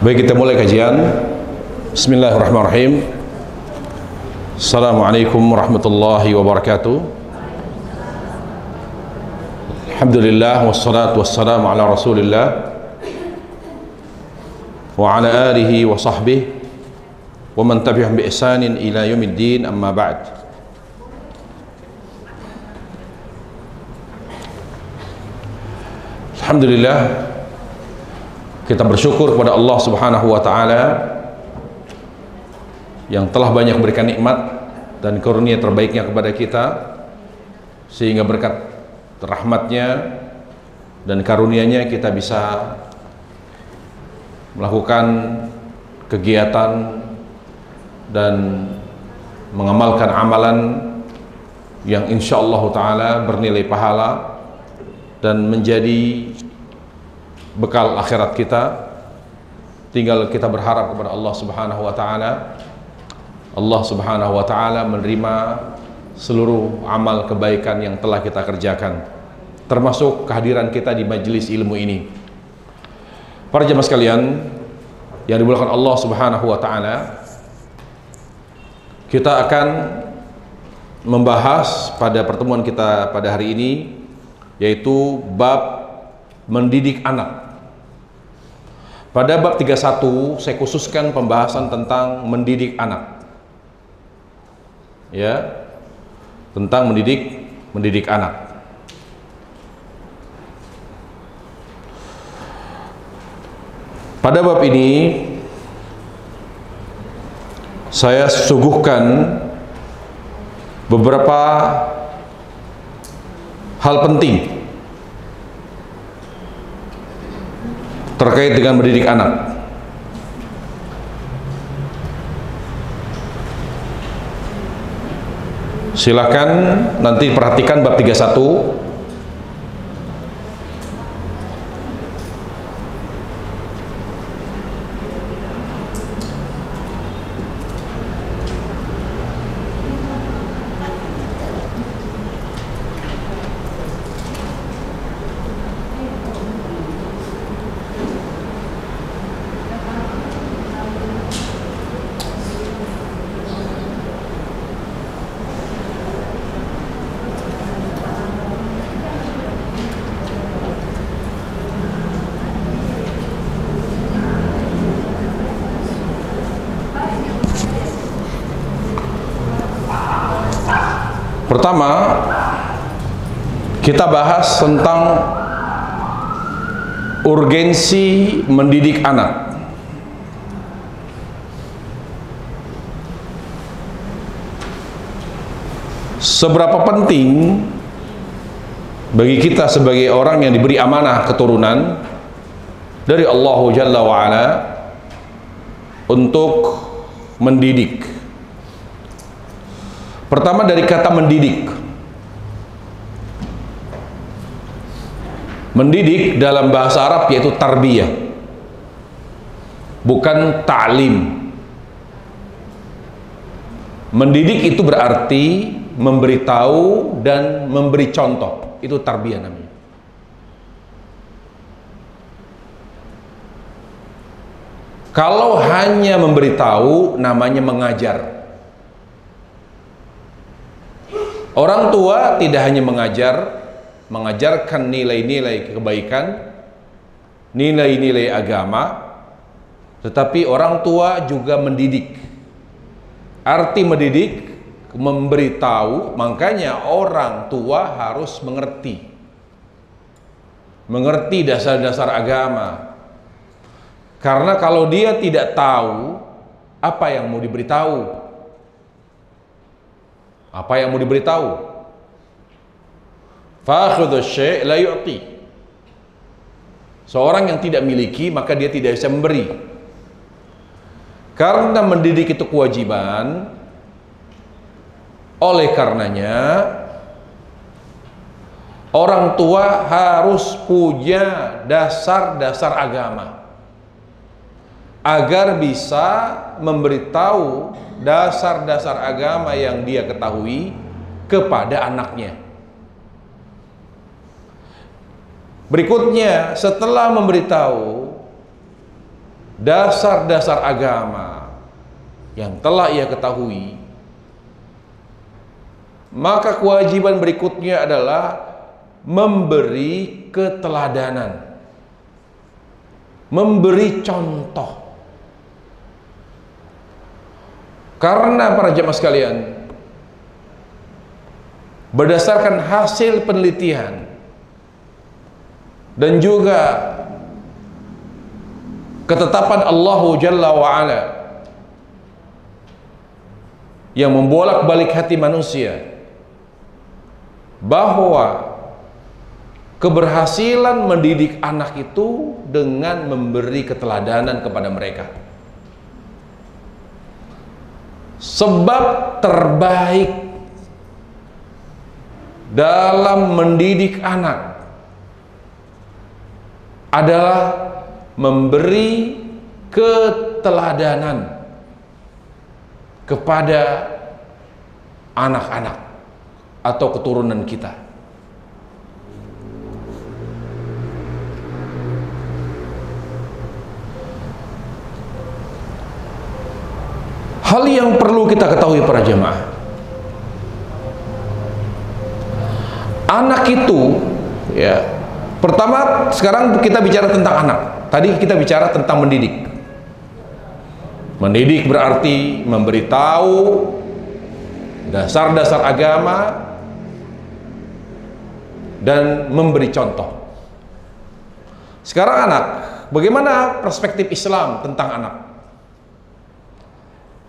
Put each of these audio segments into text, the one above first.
Baik, kita mulai kajian. Bismillahirrahmanirrahim. Assalamualaikum warahmatullahi wabarakatuh. Alhamdulillah wassalatu wassalamu ala Rasulillah wa ala alihi wa sahbihi wa man tabi'ahum bi ihsanin ila yaumiddin, amma ba'd. Alhamdulillah, kita bersyukur kepada Allah Subhanahu wa taala yang telah banyak berikan nikmat dan karunia terbaiknya kepada kita, sehingga berkat rahmatnya dan karunia-Nya kita bisa melakukan kegiatan dan mengamalkan amalan yang insyaallah taala bernilai pahala dan menjadi bekal akhirat kita. Tinggal kita berharap kepada Allah Subhanahu wa taala. Allah Subhanahu wa taala menerima seluruh amal kebaikan yang telah kita kerjakan, termasuk kehadiran kita di majelis ilmu ini. Para jemaah sekalian yang dimuliakan Allah Subhanahu wa taala, kita akan membahas pada pertemuan kita pada hari ini, yaitu bab mendidik anak. Pada bab 31 saya khususkan pembahasan tentang mendidik anak. Ya, tentang mendidik anak. Pada bab ini saya suguhkan beberapa hal penting terkait dengan mendidik anak. Silakan nanti perhatikan bab 31. Pertama, kita bahas tentang urgensi mendidik anak. Seberapa penting bagi kita sebagai orang yang diberi amanah keturunan dari Allah Jalla wa'ala untuk mendidik. Pertama, dari kata mendidik. Mendidik dalam bahasa Arab yaitu tarbiyah, bukan ta'lim. Mendidik itu berarti memberitahu dan memberi contoh. Itu tarbiyah namanya. Kalau hanya memberitahu namanya mengajar. Orang tua tidak hanya mengajarkan nilai-nilai kebaikan, nilai-nilai agama, tetapi orang tua juga mendidik. Arti mendidik, memberitahu, makanya orang tua harus mengerti dasar-dasar agama. Karena kalau dia tidak tahu, apa yang mau diberitahu? Apa yang mau diberitahu? Fakhudhu syai' la yu'ti. Seorang yang tidak miliki, maka dia tidak bisa memberi. Karena mendidik itu kewajiban, oleh karenanya orang tua harus punya dasar-dasar agama agar bisa memberitahu dasar-dasar agama yang dia ketahui kepada anaknya. Berikutnya, setelah memberitahu, dasar-dasar agama yang telah ia ketahui, maka kewajiban berikutnya adalah memberi keteladanan, memberi contoh. Karena para jemaah sekalian, berdasarkan hasil penelitian dan juga ketetapan Allah Jalla wa'ala yang membolak-balik hati manusia, bahwa keberhasilan mendidik anak itu dengan memberi keteladanan kepada mereka. Sebab terbaik dalam mendidik anak adalah memberi keteladanan kepada anak-anak atau keturunan kita. Hal yang perlu kita ketahui para jemaah, anak itu, ya, pertama sekarang kita bicara tentang anak. Tadi kita bicara tentang mendidik. Mendidik berarti memberitahu dasar-dasar agama dan memberi contoh. Sekarang anak, bagaimana perspektif Islam tentang anak?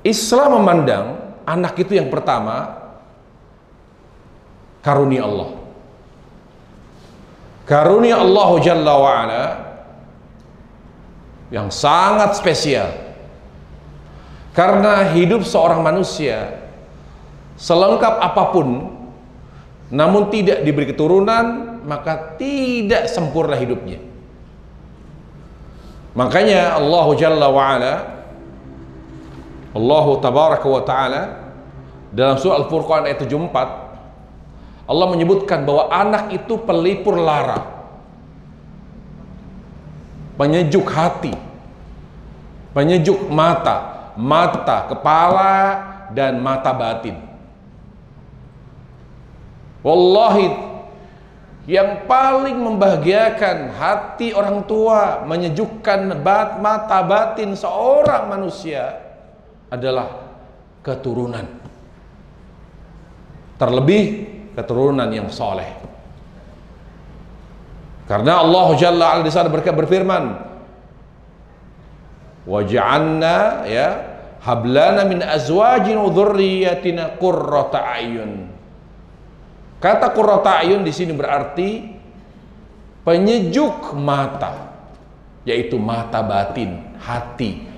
Islam memandang anak itu yang pertama karunia Allah. Karunia Allah Jalla wa'ala yang sangat spesial. Karena hidup seorang manusia selengkap apapun, namun tidak diberi keturunan, maka tidak sempurna hidupnya. Makanya Allah Jalla wa'ala, Allah Tabaraka wa Ta'ala dalam surah Al-Furqan ayat 74, Allah menyebutkan bahwa anak itu pelipur lara, penyejuk hati, penyejuk mata, kepala, dan mata batin. Wallahi, yang paling membahagiakan hati orang tua, menyejukkan mata batin seorang manusia adalah keturunan, terlebih keturunan yang soleh. Karena Allah Jalla wa'ala di sana berfirman, waj'alna, ya, hablana min azwajin wa dzurriyyatina qurrata a'yun. Kata qurrata a'yun di sini berarti penyejuk mata, yaitu mata batin, hati.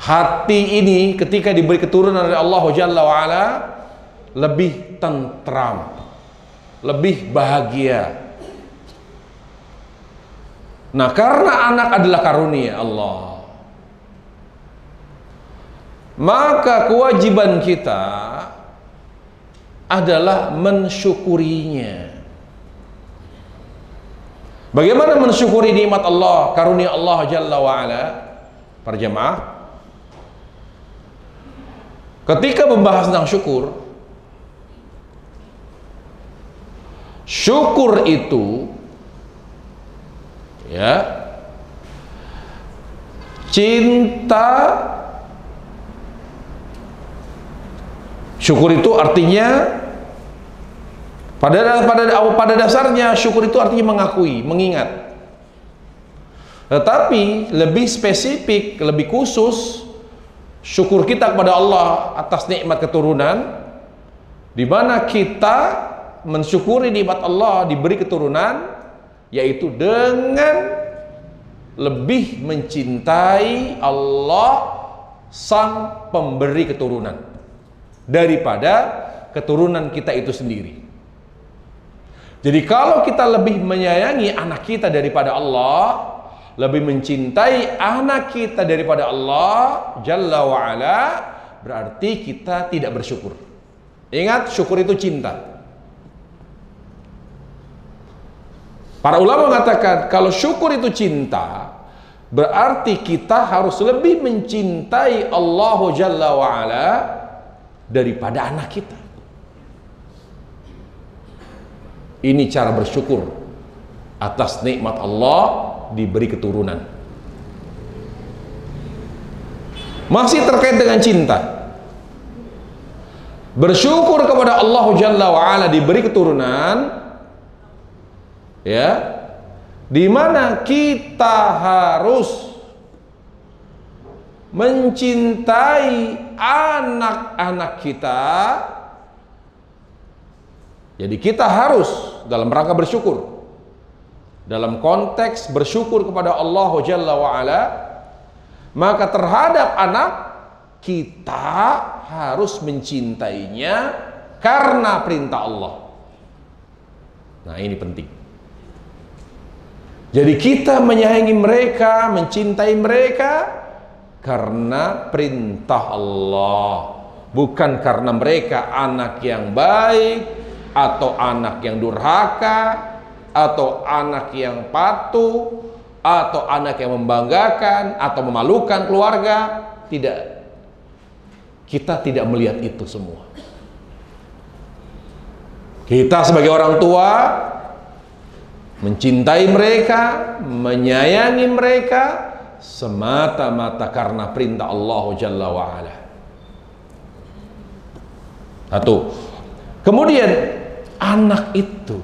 Hati ini ketika diberi keturunan oleh Allah Jalla wa'ala lebih tentram, lebih bahagia. Nah, karena anak adalah karunia Allah, maka kewajiban kita adalah mensyukurinya. Bagaimana mensyukuri nikmat Allah, karunia Allah Jalla wa'ala? Para jemaah, ketika membahas tentang syukur, syukur itu, ya, cinta. Syukur itu artinya pada dasarnya syukur itu artinya mengakui, mengingat. Tetapi lebih spesifik, lebih khusus, syukur kita kepada Allah atas nikmat keturunan, di mana kita mensyukuri nikmat Allah diberi keturunan, yaitu dengan lebih mencintai Allah sang pemberi keturunan daripada keturunan kita itu sendiri. Jadi kalau kita lebih menyayangi anak kita daripada Allah, lebih mencintai anak kita daripada Allah Jalla wa'ala, berarti kita tidak bersyukur. Ingat, syukur itu cinta. Para ulama mengatakan kalau syukur itu cinta, Berarti kita harus lebih mencintai Allah Jalla wa'ala daripada anak kita. Ini cara bersyukur atas nikmat Allah diberi keturunan. Masih terkait dengan cinta. Bersyukur kepada Allah Jalla wa'ala diberi keturunan, ya, di mana kita harus mencintai anak-anak kita. Jadi kita harus dalam rangka bersyukur, dalam konteks bersyukur kepada Allah Jalla wa'ala, maka terhadap anak kita harus mencintainya karena perintah Allah. Nah, ini penting. Jadi kita menyayangi mereka, mencintai mereka karena perintah Allah, bukan karena mereka anak yang baik, atau anak yang durhaka, atau anak yang patuh, atau anak yang membanggakan atau memalukan keluarga. Tidak. Kita tidak melihat itu semua. Kita sebagai orang tua mencintai mereka, menyayangi mereka semata-mata karena perintah Allah Jalla wa'ala. Satu. Kemudian anak itu,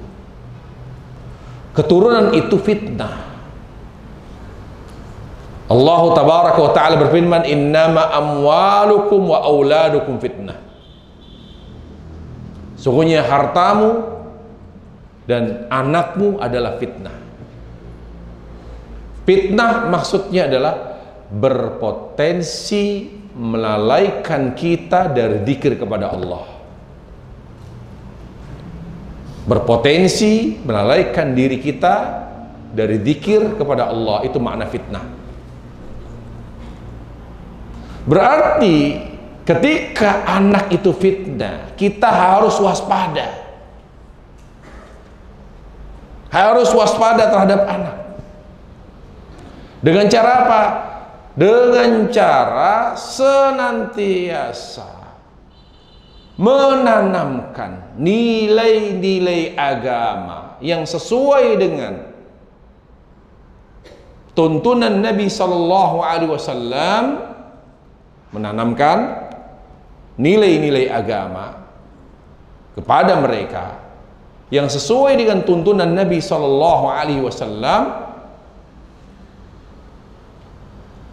keturunan itu fitnah. Allah tabaraka wa ta'ala berfirman, innama amwalukum wa auladukum fitnah. Sungguhnya hartamu dan anakmu adalah fitnah. Fitnah maksudnya adalah berpotensi melalaikan kita dari dzikir kepada Allah. Berpotensi melalaikan diri kita dari dzikir kepada Allah, itu makna fitnah. Berarti ketika anak itu fitnah, kita harus waspada. Harus waspada terhadap anak. Dengan cara apa? Dengan cara senantiasa menanamkan nilai-nilai agama yang sesuai dengan tuntunan Nabi Sallallahu Alaihi Wasallam, menanamkan nilai-nilai agama kepada mereka yang sesuai dengan tuntunan Nabi Sallallahu Alaihi Wasallam,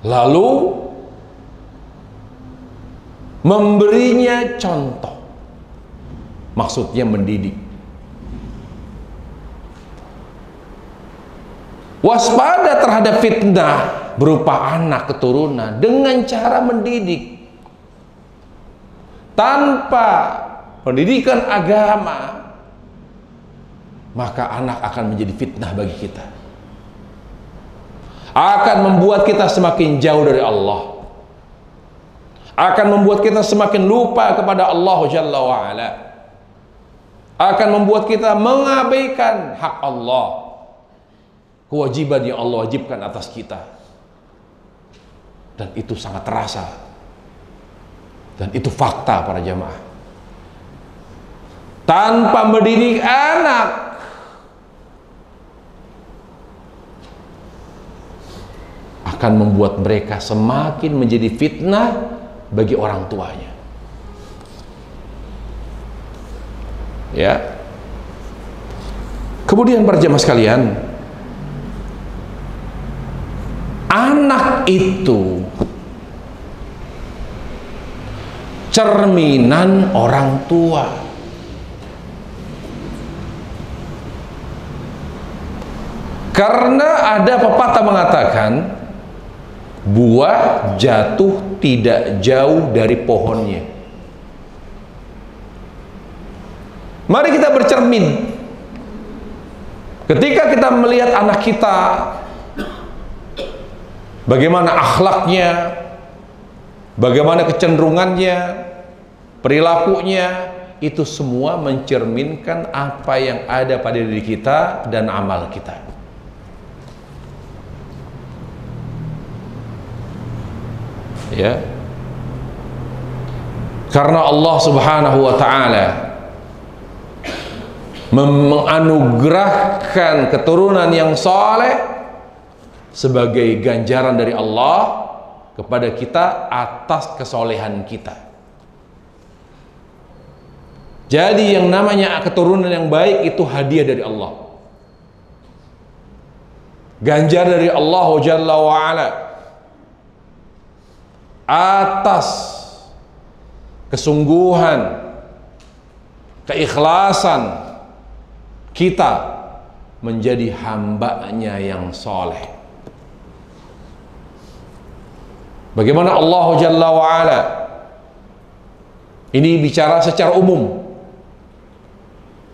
lalu memberinya contoh. Maksudnya mendidik. Waspada terhadap fitnah berupa anak keturunan dengan cara mendidik. Tanpa pendidikan agama, maka anak akan menjadi fitnah bagi kita. Akan membuat kita semakin jauh dari Allah. Akan membuat kita semakin lupa kepada Allah Jalla wa'ala. Akan membuat kita mengabaikan hak Allah, kewajiban yang Allah wajibkan atas kita. Dan itu sangat terasa. Dan itu fakta para jamaah. Tanpa mendidik anak, akan membuat mereka semakin menjadi fitnah bagi orang tuanya. Ya. Kemudian para jamaah sekalian, anak itu cerminan orang tua. Karena ada pepatah mengatakan, buah jatuh tidak jauh dari pohonnya. Mari kita bercermin. Ketika kita melihat anak kita, bagaimana akhlaknya, bagaimana kecenderungannya, perilakunya, itu semua mencerminkan apa yang ada pada diri kita dan amal kita. Ya. Karena Allah Subhanahu wa taala menganugerahkan keturunan yang saleh sebagai ganjaran dari Allah kepada kita atas kesolehan kita. Jadi yang namanya keturunan yang baik itu hadiah dari Allah, ganjar dari Allah Jalla wa Ala atas kesungguhan, keikhlasan kita menjadi hambanya yang soleh. Bagaimana Allah Jalla wa Ala ini bicara secara umum,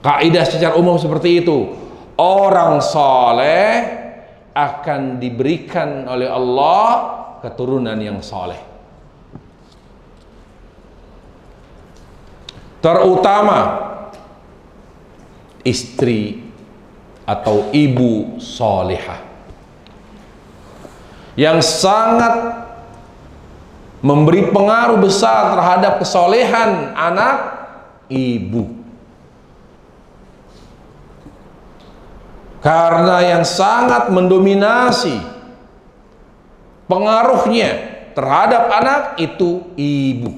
kaidah secara umum seperti itu. Orang soleh akan diberikan oleh Allah keturunan yang soleh, terutama istri atau ibu solehah yang sangat memberi pengaruh besar terhadap kesolehan anak ibu. Karena yang sangat mendominasi pengaruhnya terhadap anak itu ibu.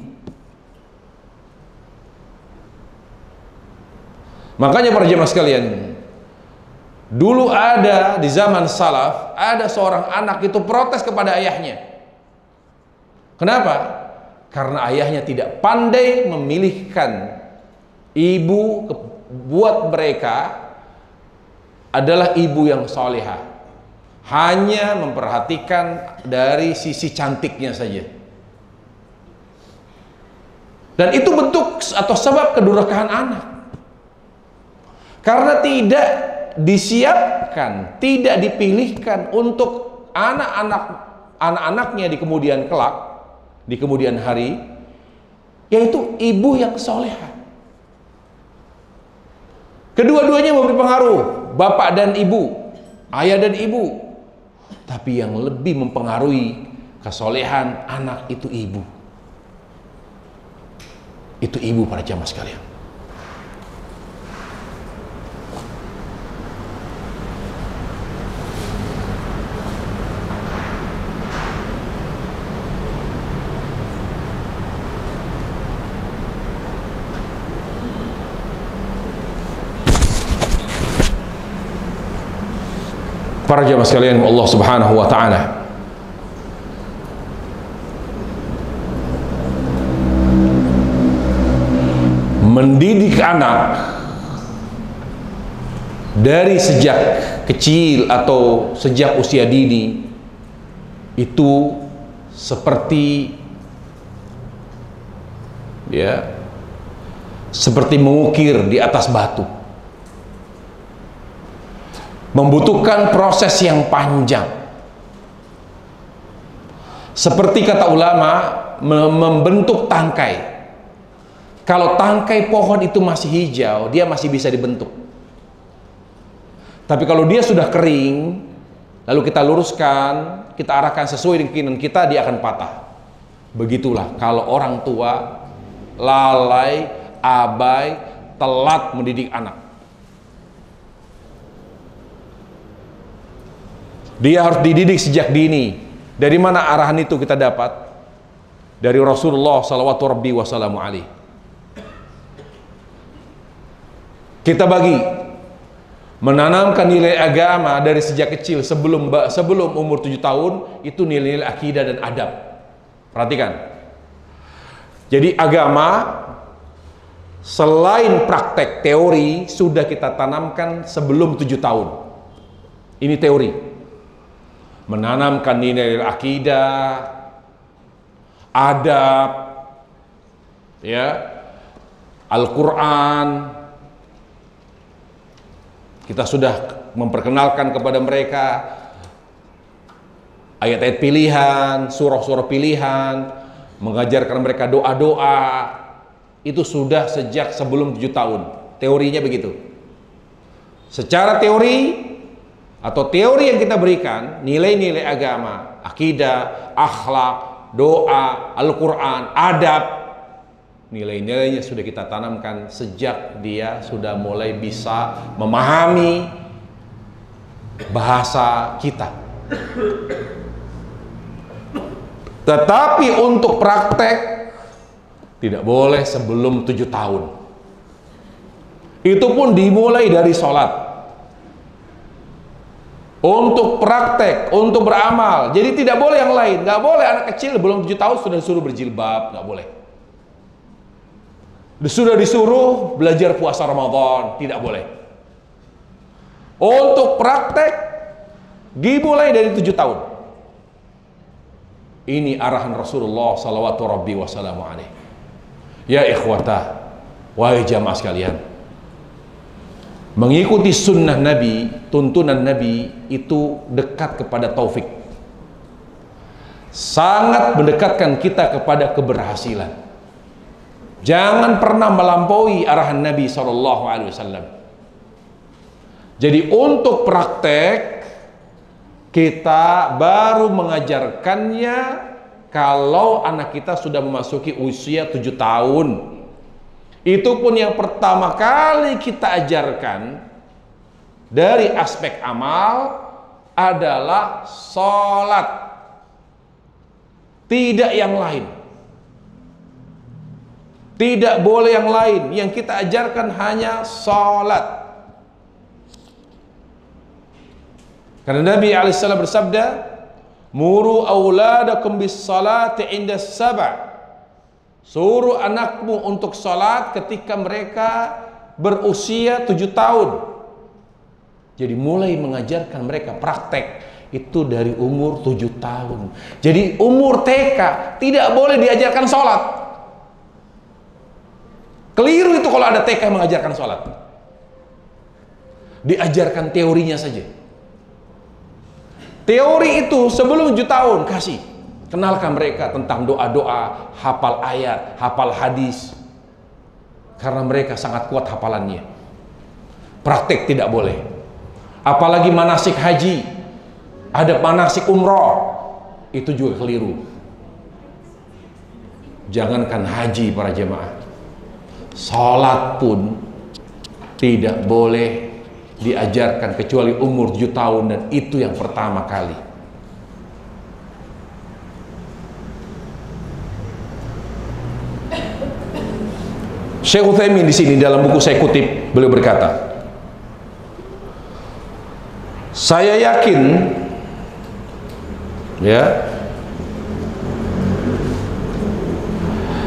Makanya para jemaah sekalian, dulu ada di zaman salaf, ada seorang anak itu protes kepada ayahnya. Kenapa? Karena ayahnya tidak pandai memilihkan ibu buat mereka adalah ibu yang salihah, hanya memperhatikan dari sisi cantiknya saja. Dan itu bentuk atau sebab kedurhakaan anak. Karena tidak disiapkan, tidak dipilihkan untuk anak-anaknya di kemudian kelak, di kemudian hari, yaitu ibu yang solehah. Kedua-duanya memberi pengaruh, bapak dan ibu, ayah dan ibu. Tapi yang lebih mempengaruhi kesolehan anak itu ibu. Itu ibu para jamaah sekalian. Para jamaah sekalian, Allah Subhanahu wa taala mendidik anak dari sejak kecil atau sejak usia dini itu seperti seperti mengukir di atas batu. Membutuhkan proses yang panjang. Seperti kata ulama, membentuk tangkai. Kalau tangkai pohon itu masih hijau, dia masih bisa dibentuk. Tapi kalau dia sudah kering, lalu kita luruskan, kita arahkan sesuai dengan keinginan kita, dia akan patah. Begitulah kalau orang tua lalai, abai, telat mendidik anak. Dia harus dididik sejak dini. Dari mana arahan itu kita dapat? Dari Rasulullah sallallahu alaihi. Kita bagi menanamkan nilai agama dari sejak kecil sebelum umur 7 tahun itu nilai-nilai akidah dan adab. Perhatikan. Jadi agama selain praktek teori sudah kita tanamkan sebelum 7 tahun. Ini teori. Menanamkan nilai akidah, adab, Al-Quran. Kita sudah memperkenalkan kepada mereka ayat-ayat pilihan, surah-surah pilihan, mengajarkan mereka doa-doa. Itu sudah sejak sebelum 7 tahun. Teorinya begitu. Secara teori atau teori yang kita berikan, nilai-nilai agama, akidah, akhlak, doa, Al-Quran, adab, nilai-nilainya sudah kita tanamkan sejak dia sudah mulai bisa memahami bahasa kita. Tetapi untuk praktek tidak boleh sebelum 7 tahun. Itu pun dimulai dari sholat. Untuk praktek, untuk beramal. Jadi tidak boleh yang lain. Nggak boleh anak kecil belum 7 tahun sudah disuruh berjilbab. Nggak boleh. Sudah disuruh belajar puasa Ramadan. Tidak boleh. Untuk praktek dimulai dari 7 tahun. Ini arahan Rasulullah sallallahu rabbi wasallamu alaihi. Ya ikhwata, wahai jamaah sekalian, mengikuti sunnah Nabi, tuntunan Nabi itu dekat kepada taufik. Sangat mendekatkan kita kepada keberhasilan. Jangan pernah melampaui arahan Nabi SAW. Jadi untuk praktek, kita baru mengajarkannya kalau anak kita sudah memasuki usia 7 tahun. Itu pun yang pertama kali kita ajarkan dari aspek amal adalah sholat, tidak yang lain. Tidak boleh yang lain. Yang kita ajarkan hanya sholat. Karena Nabi alaihissalam bersabda, muru auladakum bis salati inda sab'a. Suruh anakmu untuk salat ketika mereka berusia 7 tahun. Jadi mulai mengajarkan mereka praktek itu dari umur 7 tahun. Jadi umur TK tidak boleh diajarkan salat. Keliru itu kalau ada TK yang mengajarkan salat. Diajarkan teorinya saja. Teori itu sebelum 7 tahun kasih. Kenalkan mereka tentang doa-doa, hafal ayat, hafal hadis. Karena mereka sangat kuat hafalannya. Praktek tidak boleh. Apalagi manasik haji. Ada manasik umroh. Itu juga keliru. Jangankan haji para jemaah. Salat pun tidak boleh diajarkan kecuali umur 7 tahun, dan itu yang pertama kali. Syekh Utsaimin di sini dalam buku saya kutip, beliau berkata, saya yakin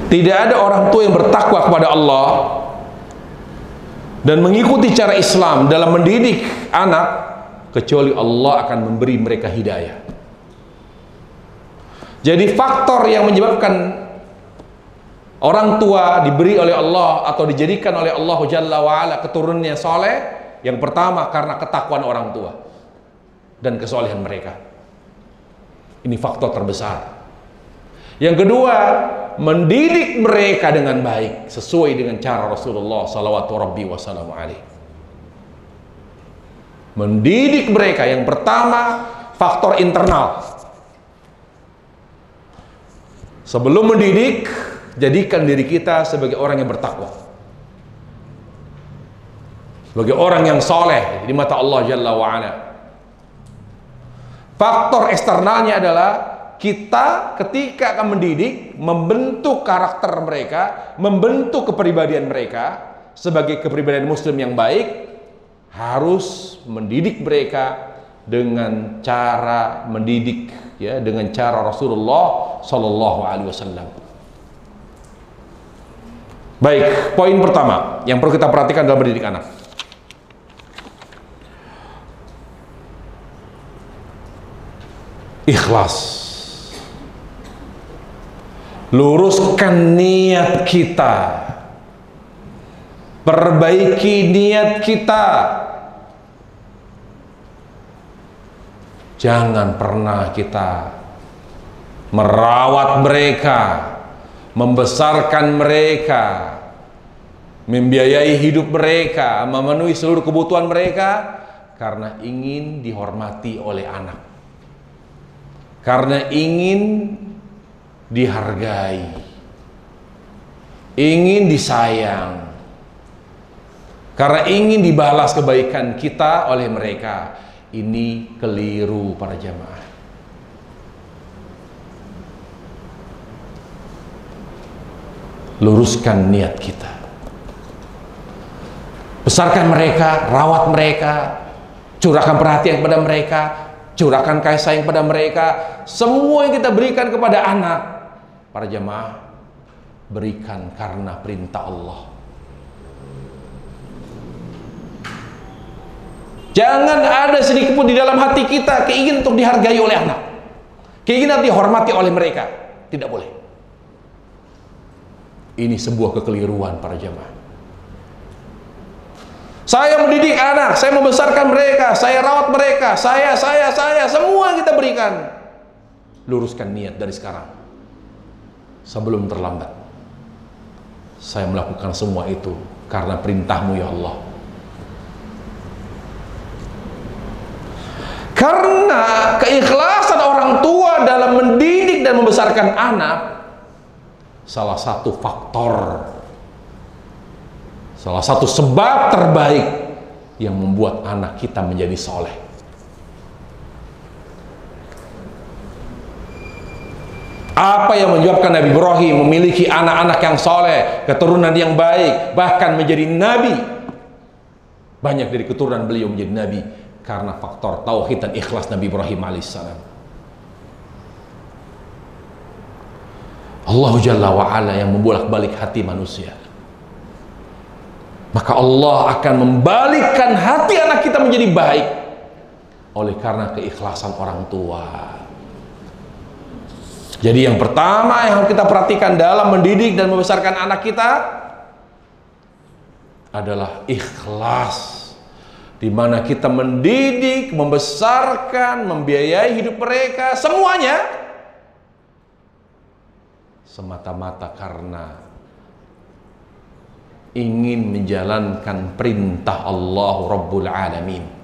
tidak ada orang tua yang bertakwa kepada Allah dan mengikuti cara Islam dalam mendidik anak kecuali Allah akan memberi mereka hidayah. Jadi faktor yang menyebabkan orang tua diberi oleh Allah atau dijadikan oleh Allah Jalla wa'ala keturunannya soleh, yang pertama karena ketakwaan orang tua dan kesolehan mereka. Ini faktor terbesar. Yang kedua, mendidik mereka dengan baik sesuai dengan cara Rasulullah sallallahu rabbi wasallam alaihi. Mendidik mereka yang pertama faktor internal. Sebelum mendidik, jadikan diri kita sebagai orang yang bertakwa, sebagai orang yang soleh di mata Allah Jalla wa'ala. Faktor eksternalnya adalah kita ketika akan mendidik, membentuk karakter mereka, membentuk kepribadian mereka sebagai kepribadian muslim yang baik, harus mendidik mereka dengan cara mendidik, ya, dengan cara Rasulullah Sallallahu Alaihi Wasallam. Baik, poin pertama yang perlu kita perhatikan dalam mendidik anak. Ikhlas. Luruskan niat kita, perbaiki niat kita. Jangan pernah kita merawat mereka, membesarkan mereka, membiayai hidup mereka, memenuhi seluruh kebutuhan mereka karena ingin dihormati oleh anak, karena ingin dihargai, ingin disayang, karena ingin dibalas kebaikan kita oleh mereka. Ini keliru para jamaah. Luruskan niat kita, besarkan mereka, rawat mereka, curahkan perhatian kepada mereka, curahkan kasih sayang kepada mereka. Semua yang kita berikan kepada anak, para jamaah, berikan karena perintah Allah. Jangan ada sedikit pun di dalam hati kita keinginan untuk dihargai oleh anak, keinginan dihormati oleh mereka. Tidak boleh. Ini sebuah kekeliruan para jamaah. Saya mendidik anak, saya membesarkan mereka, saya rawat mereka, saya semua kita berikan. Luruskan niat dari sekarang, sebelum terlambat. Saya melakukan semua itu karena perintahmu ya Allah. Karena keikhlasan orang tua dalam mendidik dan membesarkan anak, salah satu faktor, salah satu sebab terbaik yang membuat anak kita menjadi soleh. Apa yang menyebabkan Nabi Ibrahim memiliki anak-anak yang soleh, keturunan yang baik, bahkan menjadi nabi? Banyak dari keturunan beliau menjadi nabi karena faktor tauhid dan ikhlas Nabi Ibrahim alaihissalam. Allah Jalla wa'ala yang membolak-balik hati manusia, maka Allah akan membalikkan hati anak kita menjadi baik oleh karena keikhlasan orang tua. Jadi yang pertama yang harus kita perhatikan dalam mendidik dan membesarkan anak kita adalah ikhlas, di mana kita mendidik, membesarkan, membiayai hidup mereka semuanya semata-mata karena ingin menjalankan perintah Allah Rabbul Alamin.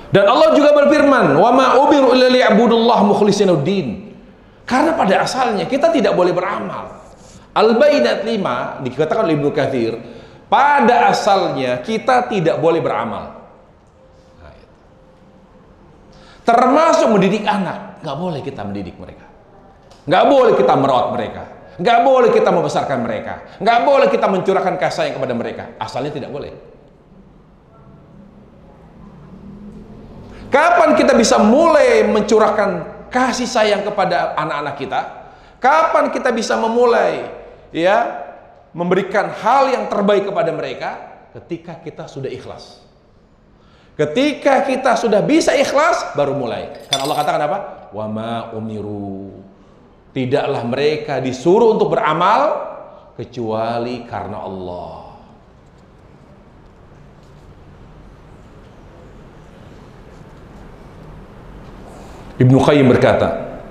Dan Allah juga berfirman, "Wa ma umiru illa liya'budullah mukhlishina ad-din." Karena pada asalnya kita tidak boleh beramal. Al-Bayyinat 5 dikatakan oleh Ibnu Katsir, pada asalnya kita tidak boleh beramal. Termasuk mendidik anak, nggak boleh kita mendidik mereka, nggak boleh kita merawat mereka, nggak boleh kita membesarkan mereka, nggak boleh kita mencurahkan kasih sayang kepada mereka. Asalnya tidak boleh. Kapan kita bisa mulai mencurahkan kasih sayang kepada anak-anak kita? Kapan kita bisa memulai memberikan hal yang terbaik kepada mereka? Ketika kita sudah ikhlas. Ketika kita sudah bisa ikhlas, baru mulai. Karena Allah katakan apa? Wa ma umiru. Tidaklah mereka disuruh untuk beramal kecuali karena Allah. Ibnu Qayyim berkata,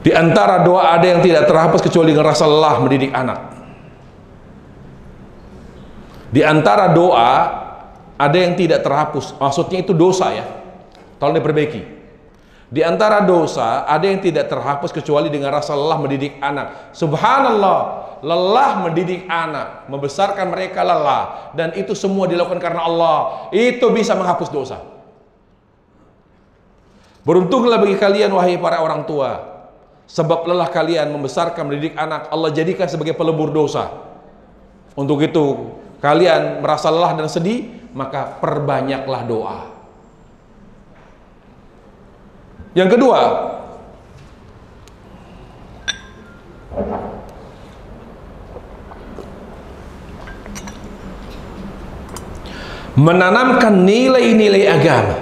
di antara doa ada yang tidak terhapus kecuali dengan rasa lelah mendidik anak. Di antara doa ada yang tidak terhapus, maksudnya itu dosa ya, tolong diperbaiki. Di antara dosa ada yang tidak terhapus kecuali dengan rasa lelah mendidik anak. Subhanallah, lelah mendidik anak, membesarkan mereka lelah, dan itu semua dilakukan karena Allah. Itu bisa menghapus dosa. Beruntunglah bagi kalian wahai para orang tua, sebab lelah kalian membesarkan mendidik anak Allah jadikan sebagai pelebur dosa. Untuk itu kalian merasa lelah dan sedih, maka perbanyaklah doa. Yang kedua, menanamkan nilai-nilai agama.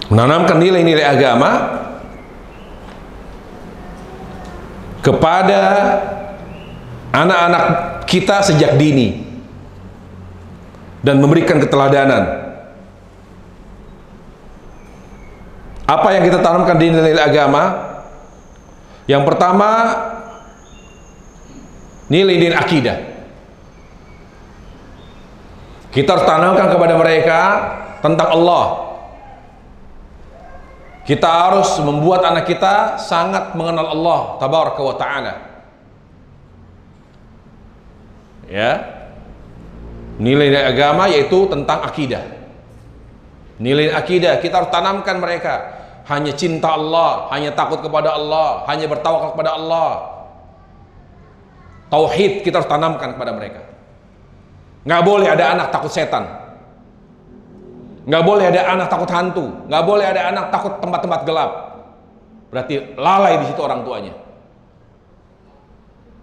Menanamkan nilai-nilai agama kepada anak-anak kita sejak dini dan memberikan keteladanan. Apa yang kita tanamkan di nilai-nilai agama? Yang pertama, nilai-nilai akidah. Kita harus tanamkan kepada mereka tentang Allah. Kita harus membuat anak kita sangat mengenal Allah tabaraka wa ta'ala. Ya. Nilai agama yaitu tentang akidah. Nilai akidah kita harus tanamkan mereka. Hanya cinta Allah, hanya takut kepada Allah, hanya bertawakal kepada Allah. Tauhid kita harus tanamkan kepada mereka. Nggak boleh ada anak takut setan. Nggak boleh ada anak takut hantu. Nggak boleh ada anak takut tempat-tempat gelap. Berarti lalai di situ orang tuanya.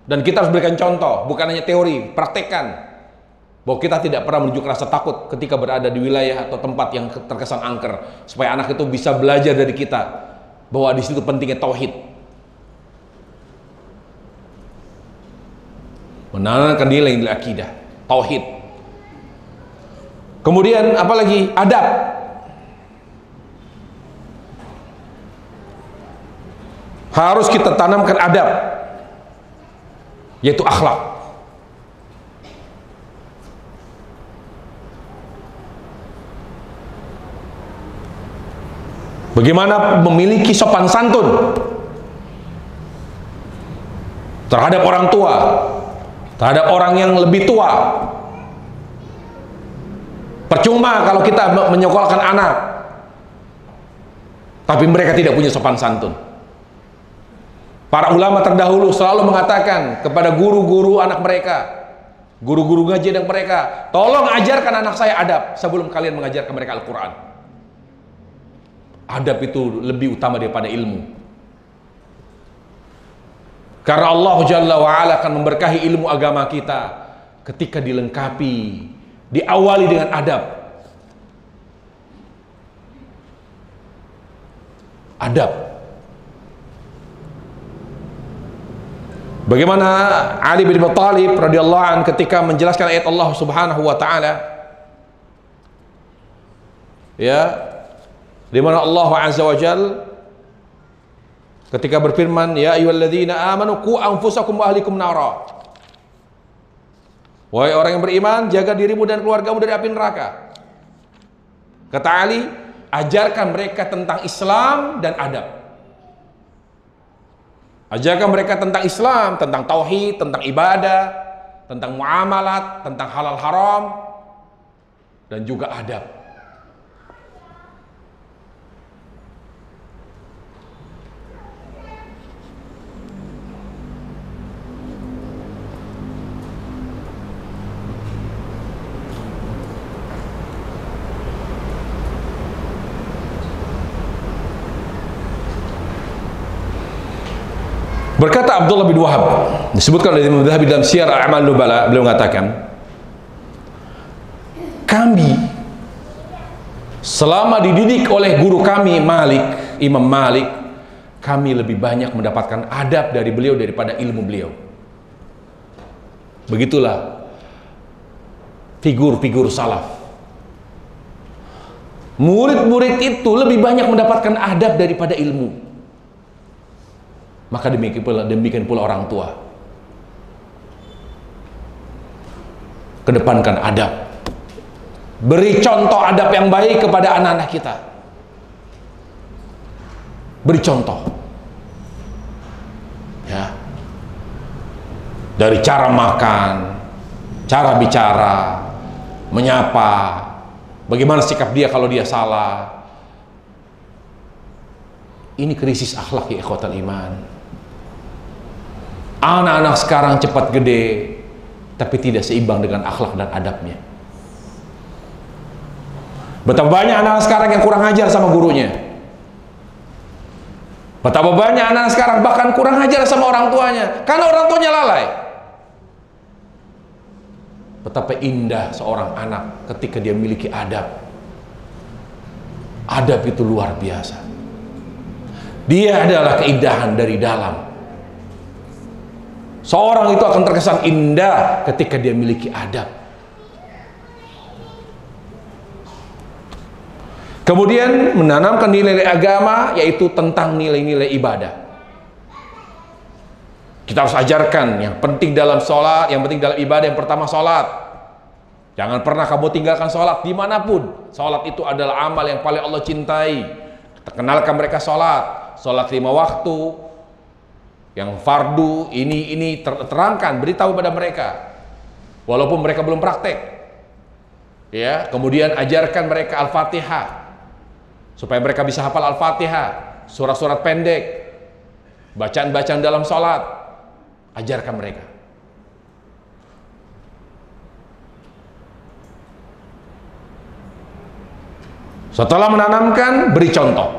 Dan kita harus berikan contoh, bukan hanya teori, praktekkan. Bahwa kita tidak pernah menunjukkan rasa takut ketika berada di wilayah atau tempat yang terkesan angker, supaya anak itu bisa belajar dari kita bahwa di situ pentingnya tauhid. Menanamkan nilai-nilai akidah, tauhid. Kemudian apalagi? Adab. Harus kita tanamkan adab, yaitu akhlak. Bagaimana memiliki sopan santun terhadap orang tua, terhadap orang yang lebih tua. Percuma kalau kita menyekolahkan anak, tapi mereka tidak punya sopan santun. Para ulama terdahulu selalu mengatakan kepada guru-guru anak mereka, guru-guru ngaji anak mereka, tolong ajarkan anak saya adab sebelum kalian mengajarkan mereka Al-Quran. Adab itu lebih utama daripada ilmu. Karena Allah Jalla wa'ala akan memberkahi ilmu agama kita ketika dilengkapi, diawali dengan adab. Adab. Bagaimana Ali bin Abi Thalib radhiyallahu anhu ketika menjelaskan ayat Allah Subhanahu wa taala, ya, di mana Allah Azza wa Jalla ketika berfirman, ya ayyuhalladzina amanu qu anfusakum wa ahlikum nara. Wahai orang yang beriman, jaga dirimu dan keluargamu dari api neraka. Kata Ali, ajarkan mereka tentang Islam dan adab. Ajarkan mereka tentang Islam, tentang tauhid, tentang ibadah, tentang muamalat, tentang halal haram, dan juga adab. Berkata Abdullah bin Wahab, disebutkan oleh Imam Dzahabi dalam Syiar A'mal Nubala, beliau mengatakan, kami selama dididik oleh guru kami Malik, Imam Malik, kami lebih banyak mendapatkan adab dari beliau daripada ilmu beliau. Begitulah figur-figur salaf. Murid-murid itu lebih banyak mendapatkan adab daripada ilmu. Maka demikian pula orang tua. Kedepankan adab. Beri contoh adab yang baik kepada anak-anak kita. Beri contoh. Ya. Dari cara makan, cara bicara, menyapa, bagaimana sikap dia kalau dia salah. Ini krisis akhlak ya ikhwatal iman. Anak-anak sekarang cepat gede, tapi tidak seimbang dengan akhlak dan adabnya. Betapa banyak anak sekarang yang kurang ajar sama gurunya. Betapa banyak anak sekarang bahkan kurang ajar sama orang tuanya, karena orang tuanya lalai. Betapa indah seorang anak ketika dia memiliki adab. Adab itu luar biasa. Dia adalah keindahan dari dalam. Seorang itu akan terkesan indah ketika dia memiliki adab. Kemudian menanamkan nilai-nilai agama, yaitu tentang nilai-nilai ibadah. Kita harus ajarkan yang penting dalam sholat, yang penting dalam ibadah. Yang pertama sholat. Jangan pernah kamu tinggalkan sholat dimanapun. Sholat itu adalah amal yang paling Allah cintai. Kenalkan mereka sholat 5 waktu, yang fardu, ini terangkan, beritahu pada mereka. Walaupun mereka belum praktek. Ya, kemudian ajarkan mereka Al-Fatihah. Supaya mereka bisa hafal Al-Fatihah, surat-surat pendek, bacaan-bacaan dalam sholat, ajarkan mereka. Setelah menanamkan, beri contoh.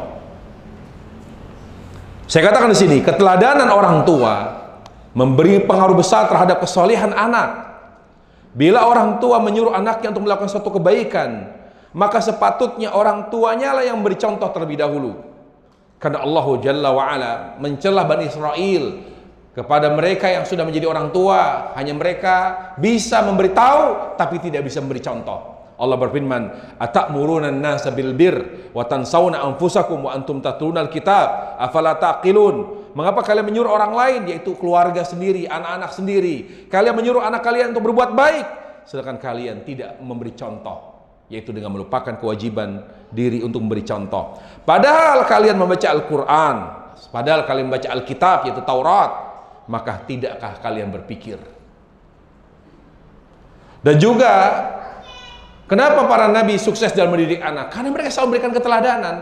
Saya katakan di sini, keteladanan orang tua memberi pengaruh besar terhadap kesolehan anak. Bila orang tua menyuruh anaknya untuk melakukan suatu kebaikan, maka sepatutnya orang tuanya lah yang beri contoh terlebih dahulu. Karena Allah Jalla wa'ala mencela Bani Israel kepada mereka yang sudah menjadi orang tua. Hanya mereka bisa memberitahu tapi tidak bisa memberi contoh. Allah berfirman, "Atamuruna an-nasa bil birr wa tansawna anfusakum wa antum tatlunal kitab afala taqilun." Mengapa kalian menyuruh orang lain, yaitu keluarga sendiri, anak-anak sendiri? Kalian menyuruh anak kalian untuk berbuat baik, sedangkan kalian tidak memberi contoh, yaitu dengan melupakan kewajiban diri untuk memberi contoh. Padahal kalian membaca Al-Quran, padahal kalian membaca Alkitab, yaitu Taurat, maka tidakkah kalian berpikir? Dan juga kenapa para nabi sukses dalam mendidik anak? Karena mereka selalu memberikan keteladanan,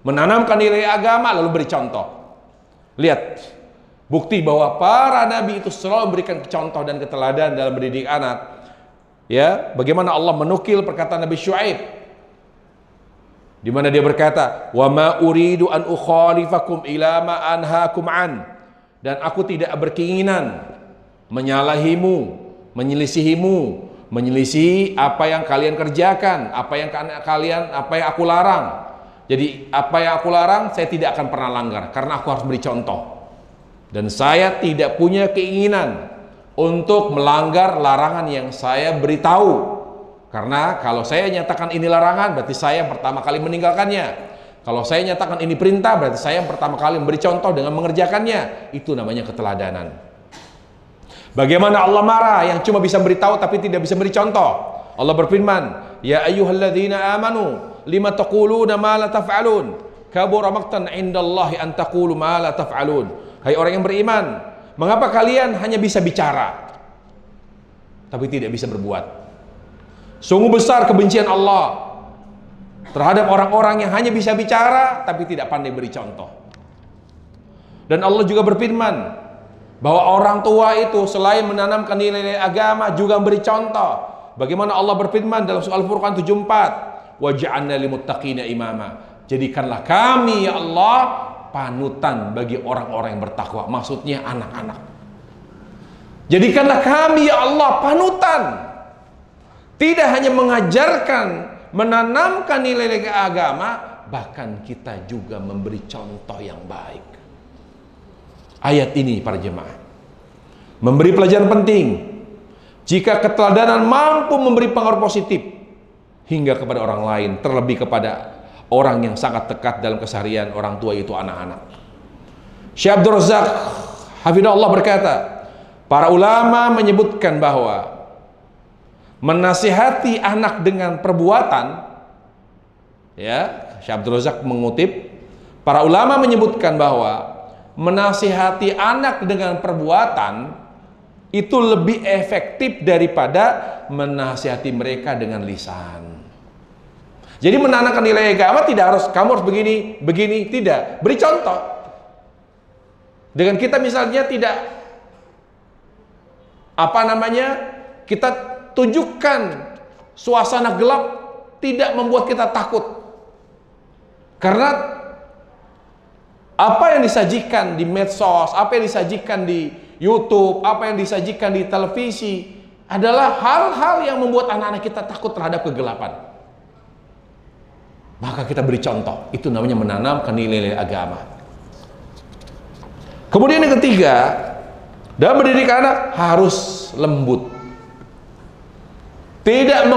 menanamkan nilai agama lalu beri contoh. Lihat bukti bahwa para nabi itu selalu memberikan contoh dan keteladanan dalam mendidik anak. Ya, bagaimana Allah menukil perkataan Nabi Syuaib, di mana dia berkata, "Wa ma uridu an ukhalifakum ila ma anhaakum an." Dan aku tidak berkeinginan menyalahimu, menyelisihimu, menyelisih apa yang kalian kerjakan, apa yang aku larang. Jadi apa yang aku larang saya tidak akan pernah langgar, karena aku harus beri contoh. Dan saya tidak punya keinginan untuk melanggar larangan yang saya beritahu. Karena kalau saya nyatakan ini larangan, berarti saya yang pertama kali meninggalkannya. Kalau saya nyatakan ini perintah, berarti saya yang pertama kali memberi contoh dengan mengerjakannya. Itu namanya keteladanan. Bagaimana Allah marah yang cuma bisa beritahu tapi tidak bisa beri contoh? Allah berfirman, "Ya ayyuhalladzina amanu lima taquluna ma la taf'alun kabura maqtan 'indallahi an taqulu ma la taf'alun." Hai orang yang beriman, mengapa kalian hanya bisa bicara tapi tidak bisa berbuat? Sungguh besar kebencian Allah terhadap orang-orang yang hanya bisa bicara tapi tidak pandai beri contoh. Dan Allah juga berfirman bahwa orang tua itu selain menanamkan nilai-nilai agama juga memberi contoh. Bagaimana Allah berfirman dalam surah Al-Furqan 74, "Wa ja'alna lil muttaqina imama." Jadikanlah kami ya Allah panutan bagi orang-orang yang bertakwa. Maksudnya anak-anak. Jadikanlah kami ya Allah panutan. Tidak hanya mengajarkan, menanamkan nilai-nilai agama, bahkan kita juga memberi contoh yang baik. Ayat ini para jemaah memberi pelajaran penting. Jika keteladanan mampu memberi pengaruh positif hingga kepada orang lain, terlebih kepada orang yang sangat dekat dalam keseharian orang tua, yaitu anak-anak. Syekh Abdul Razak hafizahullah berkata, para ulama menyebutkan bahwa menasihati anak dengan perbuatan, ya, Syekh Abdul Razak mengutip, para ulama menyebutkan bahwa menasihati anak dengan perbuatan itu lebih efektif daripada menasihati mereka dengan lisan. Jadi menanamkan nilai agama tidak harus kamu harus begini, tidak. Beri contoh. Dengan kita misalnya tidak kita tunjukkan suasana gelap, tidak membuat kita takut. Karena apa yang disajikan di medsos, apa yang disajikan di YouTube, apa yang disajikan di televisi adalah hal-hal yang membuat anak-anak kita takut terhadap kegelapan. Maka kita beri contoh. Itu namanya menanamkan nilai-nilai agama. Kemudian yang ketiga, dalam mendidik anak harus lembut. Tidak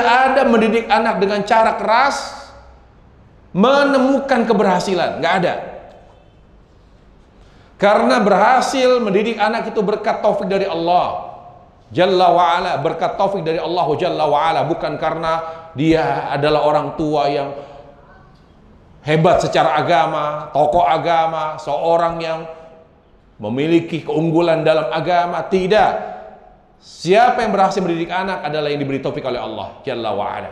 ada mendidik anak dengan cara keras menemukan keberhasilan, nggak ada. Karena berhasil mendidik anak itu berkat taufik dari Allah. Jalla wa'ala, berkat taufik dari Allah Jalla wa'ala, bukan karena dia adalah orang tua yang hebat secara agama, tokoh agama, seorang yang memiliki keunggulan dalam agama. Tidak. Siapa yang berhasil mendidik anak adalah yang diberi taufik oleh Allah Jalla wa'ala.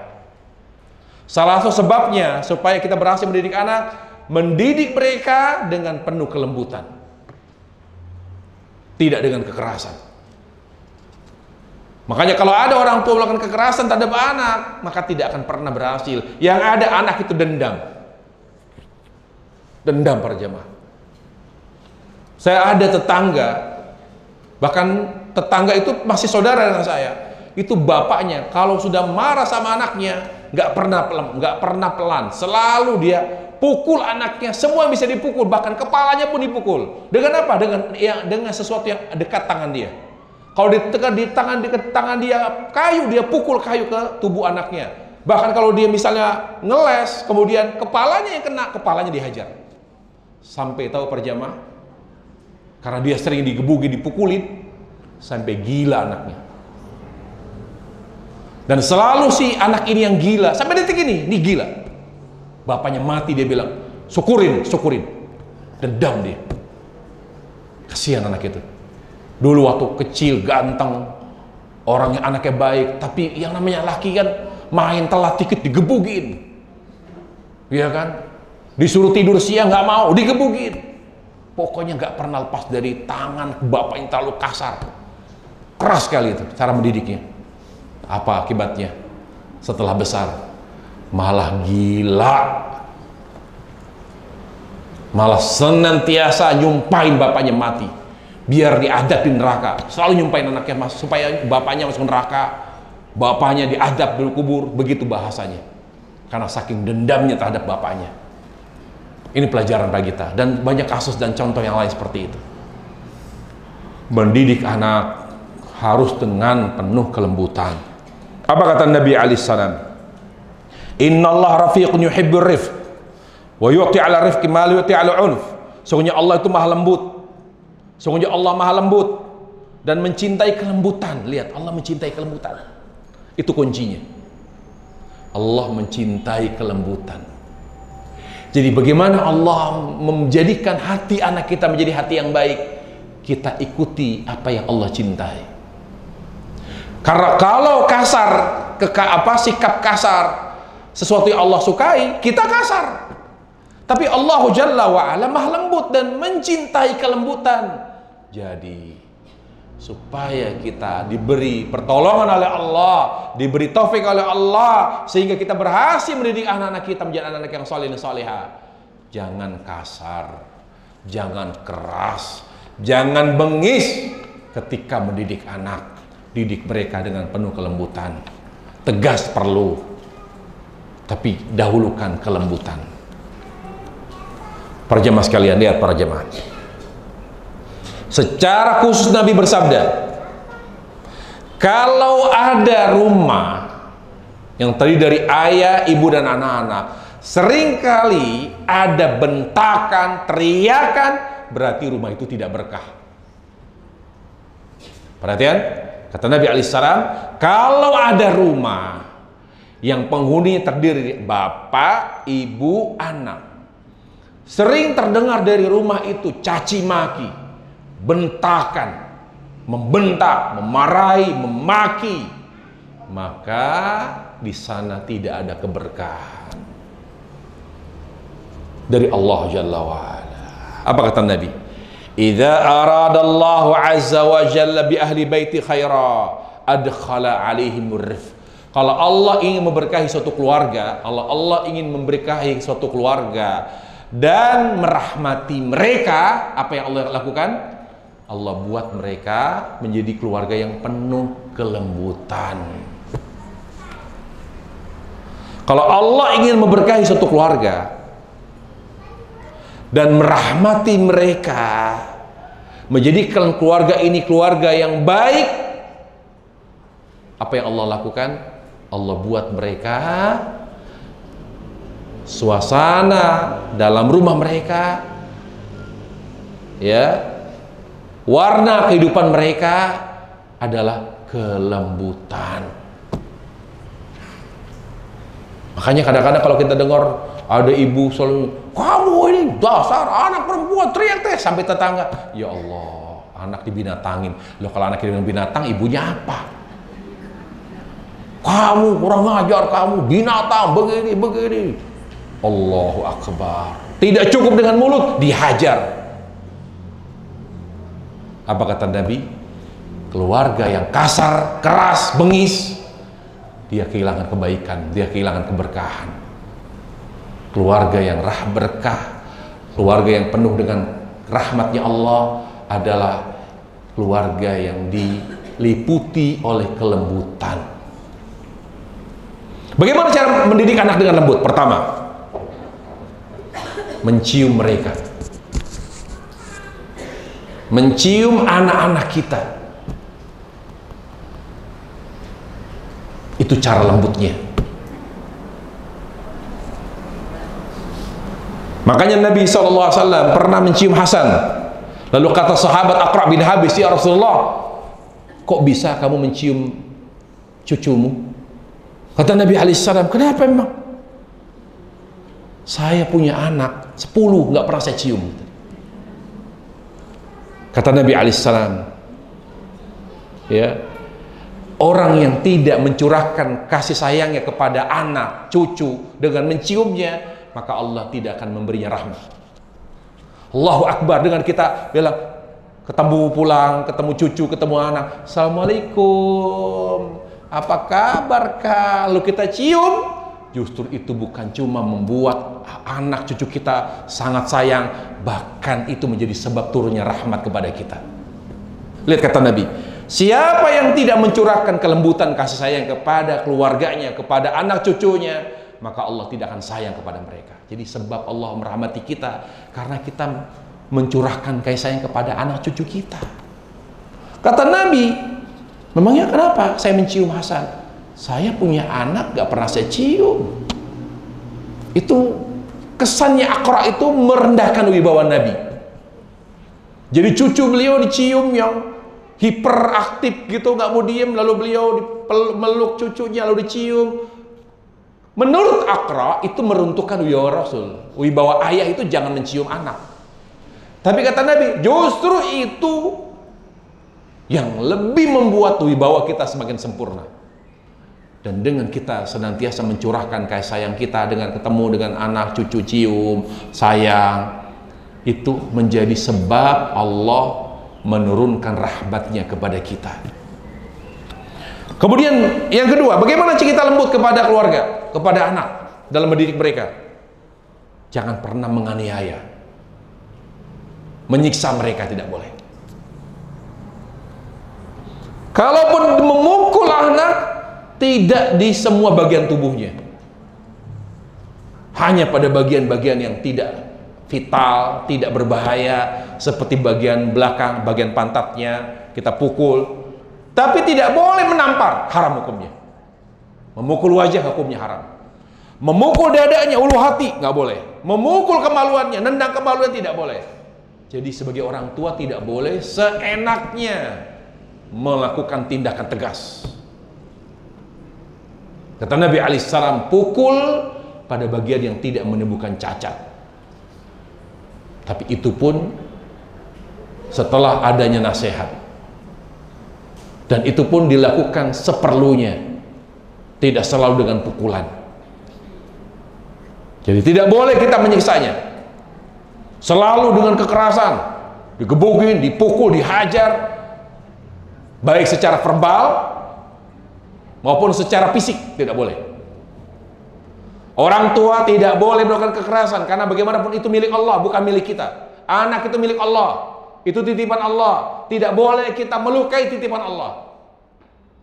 Salah satu sebabnya supaya kita berhasil mendidik anak, mendidik mereka dengan penuh kelembutan, tidak dengan kekerasan. Makanya kalau ada orang tua melakukan kekerasan terhadap anak, maka tidak akan pernah berhasil. Yang ada anak itu dendam. Dendam para jemaah. Saya ada tetangga, bahkan tetangga itu masih saudara dengan saya. Itu bapaknya kalau sudah marah sama anaknya, nggak pernah pelan. Selalu dia pukul anaknya, semua bisa dipukul, bahkan kepalanya pun dipukul. Dengan apa? Dengan sesuatu yang dekat tangan dia. Kalau di tangan dia kayu, dia pukul kayu ke tubuh anaknya. Bahkan kalau dia misalnya ngeles, kemudian kepalanya yang kena, kepalanya dihajar. Sampai tahu perjamaah, karena dia sering digebuki, dipukulin, sampai gila anaknya. Dan selalu si anak ini yang gila, sampai detik ini gila. Bapaknya mati, dia bilang, syukurin. Dendam dia. Kasihan anak itu. Dulu waktu kecil ganteng, orangnya anaknya baik, tapi yang namanya laki kan main telat dikit digebukin, iya kan? Disuruh tidur siang nggak mau, digebukin. Pokoknya nggak pernah lepas dari tangan bapak yang terlalu kasar, keras sekali itu cara mendidiknya. Apa akibatnya? Setelah besar malah gila, malah senantiasa nyumpain bapaknya mati. Biar diadab di neraka, selalu nyumpain anaknya supaya bapaknya masuk neraka, bapaknya diadab di kubur, begitu bahasanya. Karena saking dendamnya terhadap bapaknya. Ini pelajaran bagi kita, dan banyak kasus dan contoh yang lain seperti itu. Mendidik anak harus dengan penuh kelembutan. Apa kata Nabi alaihissalam? Inna Allah rafiqun yuhibbur rifq wa yu'ti ala rifqi ma la yu'ti ala unf. Sesungguhnya Allah itu maha lembut. Sesungguhnya Allah maha lembut dan mencintai kelembutan. Lihat, Allah mencintai kelembutan. Itu kuncinya. Allah mencintai kelembutan. Jadi bagaimana Allah menjadikan hati anak kita menjadi hati yang baik? Kita ikuti apa yang Allah cintai. Karena kalau kasar, sikap kasar, sesuatu yang Allah sukai, kita kasar. Tapi Allah Jalla wa'ala maha lembut dan mencintai kelembutan. Jadi supaya kita diberi pertolongan oleh Allah, diberi taufik oleh Allah, sehingga kita berhasil mendidik anak-anak kita menjadi anak-anak yang saleh dan salehah. Jangan kasar, jangan keras, jangan bengis ketika mendidik anak. Didik mereka dengan penuh kelembutan. Tegas perlu, tapi dahulukan kelembutan. Para jemaah sekalian, lihat para jemaah. Secara khusus Nabi bersabda, kalau ada rumah yang terdiri dari ayah, ibu, dan anak-anak, seringkali ada bentakan, teriakan, berarti rumah itu tidak berkah. Perhatian, kata Nabi alaihissalam, kalau ada rumah yang penghuninya terdiri dari bapak, ibu, anak, sering terdengar dari rumah itu caci maki, bentakan, membentak, memarahi, memaki, maka di sana tidak ada keberkahan dari Allah Jalla wa'ala. Apa kata Nabi? Idza aradallahu azza wa jalla bi ahli baiti khaira adkhala alaihimur rifq. Kalau Allah ingin memberkahi suatu keluarga, Allah ingin memberkahi suatu keluarga dan merahmati mereka, apa yang Allah lakukan? Allah buat mereka menjadi keluarga yang penuh kelembutan. Kalau Allah ingin memberkahi suatu keluarga dan merahmati mereka, menjadikan keluarga ini keluarga yang baik, apa yang Allah lakukan? Allah buat mereka suasana dalam rumah mereka, ya, warna kehidupan mereka adalah kelembutan. Makanya kadang-kadang kalau kita dengar ada ibu selalu, kamu ini dasar anak perempuan, teriak teh sampai tetangga. Ya Allah, anak dibinatangin. Loh, kalau anak dengan binatang, ibunya apa? Kamu kurang ngajar, kamu binatang begini. Allahu Akbar. Tidak cukup dengan mulut, dihajar. Apa kata Nabi? Keluarga yang kasar, keras, bengis, dia kehilangan kebaikan, dia kehilangan keberkahan. Keluarga yang berkah, keluarga yang penuh dengan rahmatnya Allah adalah keluarga yang diliputi oleh kelembutan. Bagaimana cara mendidik anak dengan lembut? Pertama, mencium mereka, mencium anak-anak kita. Itu cara lembutnya. Makanya Nabi SAW pernah mencium Hasan. Lalu kata sahabat Aqra' bin Habis, ya Rasulullah, kok bisa kamu mencium cucumu? Kata Nabi SAW, kenapa emang? Saya punya anak 10 nggak pernah saya cium. Kata Nabi SAW, ya, orang yang tidak mencurahkan kasih sayangnya kepada anak, cucu dengan menciumnya, maka Allah tidak akan memberinya rahmat. Allahu Akbar. Dengan kita bilang, ketemu pulang, ketemu cucu, ketemu anak, Assalamualaikum, apa kabar kak? Lalu kita cium, justru itu bukan cuma membuat anak cucu kita sangat sayang, bahkan itu menjadi sebab turunnya rahmat kepada kita. Lihat kata Nabi, siapa yang tidak mencurahkan kelembutan kasih sayang kepada keluarganya, kepada anak cucunya, maka Allah tidak akan sayang kepada mereka. Jadi sebab Allah merahmati kita karena kita mencurahkan kasih sayang kepada anak cucu kita. Kata Nabi, memangnya kenapa saya mencium Hasan? Saya punya anak gak pernah saya cium. Itu kesannya Aqra' itu merendahkan wibawa Nabi. Jadi cucu beliau dicium yang hiperaktif gitu, gak mau diem, lalu beliau meluk cucunya lalu dicium. Menurut Aqra' itu meruntuhkan wibawa Rasul. Wibawa ayah itu jangan mencium anak. Tapi kata Nabi, justru itu yang lebih membuat wibawa kita semakin sempurna. Dan dengan kita senantiasa mencurahkan kasih sayang kita, dengan ketemu dengan anak cucu, cium, sayang, itu menjadi sebab Allah menurunkan rahmatnya kepada kita. Kemudian yang kedua, bagaimana kita lembut kepada keluarga, kepada anak dalam mendidik mereka? Jangan pernah menganiaya, menyiksa mereka, tidak boleh. Kalaupun memukul anak, tidak di semua bagian tubuhnya, hanya pada bagian-bagian yang tidak vital, tidak berbahaya, seperti bagian belakang, bagian pantatnya kita pukul. Tapi tidak boleh menampar, haram hukumnya. Memukul wajah hukumnya haram. Memukul dadanya, ulu hati, nggak boleh. Memukul kemaluannya, nendang kemaluan, tidak boleh. Jadi sebagai orang tua tidak boleh seenaknya melakukan tindakan tegas. Kata Nabi alaihissalam, pukul pada bagian yang tidak menimbulkan cacat. Tapi itu pun setelah adanya nasihat. Dan itu pun dilakukan seperlunya, tidak selalu dengan pukulan. Jadi tidak boleh kita menyiksanya selalu dengan kekerasan, digebukin, dipukul, dihajar, baik secara verbal maupun secara fisik, tidak boleh. Orang tua tidak boleh melakukan kekerasan, karena bagaimanapun itu milik Allah, bukan milik kita. Anak itu milik Allah, itu titipan Allah. Tidak boleh kita melukai titipan Allah.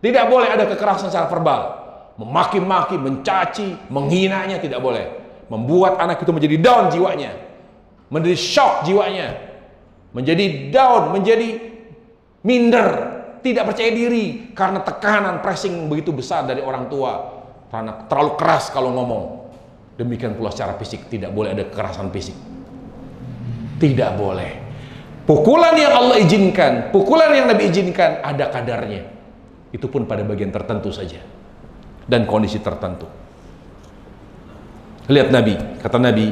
Tidak boleh ada kekerasan secara verbal, memaki-maki, mencaci, menghinanya, tidak boleh. Membuat anak itu menjadi down jiwanya, menjadi shock jiwanya, menjadi down, menjadi minder, tidak percaya diri karena tekanan, pressing begitu besar dari orang tua, karena terlalu keras kalau ngomong. Demikian pula secara fisik, tidak boleh ada kekerasan fisik, tidak boleh. Pukulan yang Allah izinkan, pukulan yang Nabi izinkan, ada kadarnya. Itu pun pada bagian tertentu saja dan kondisi tertentu. Lihat Nabi, kata Nabi,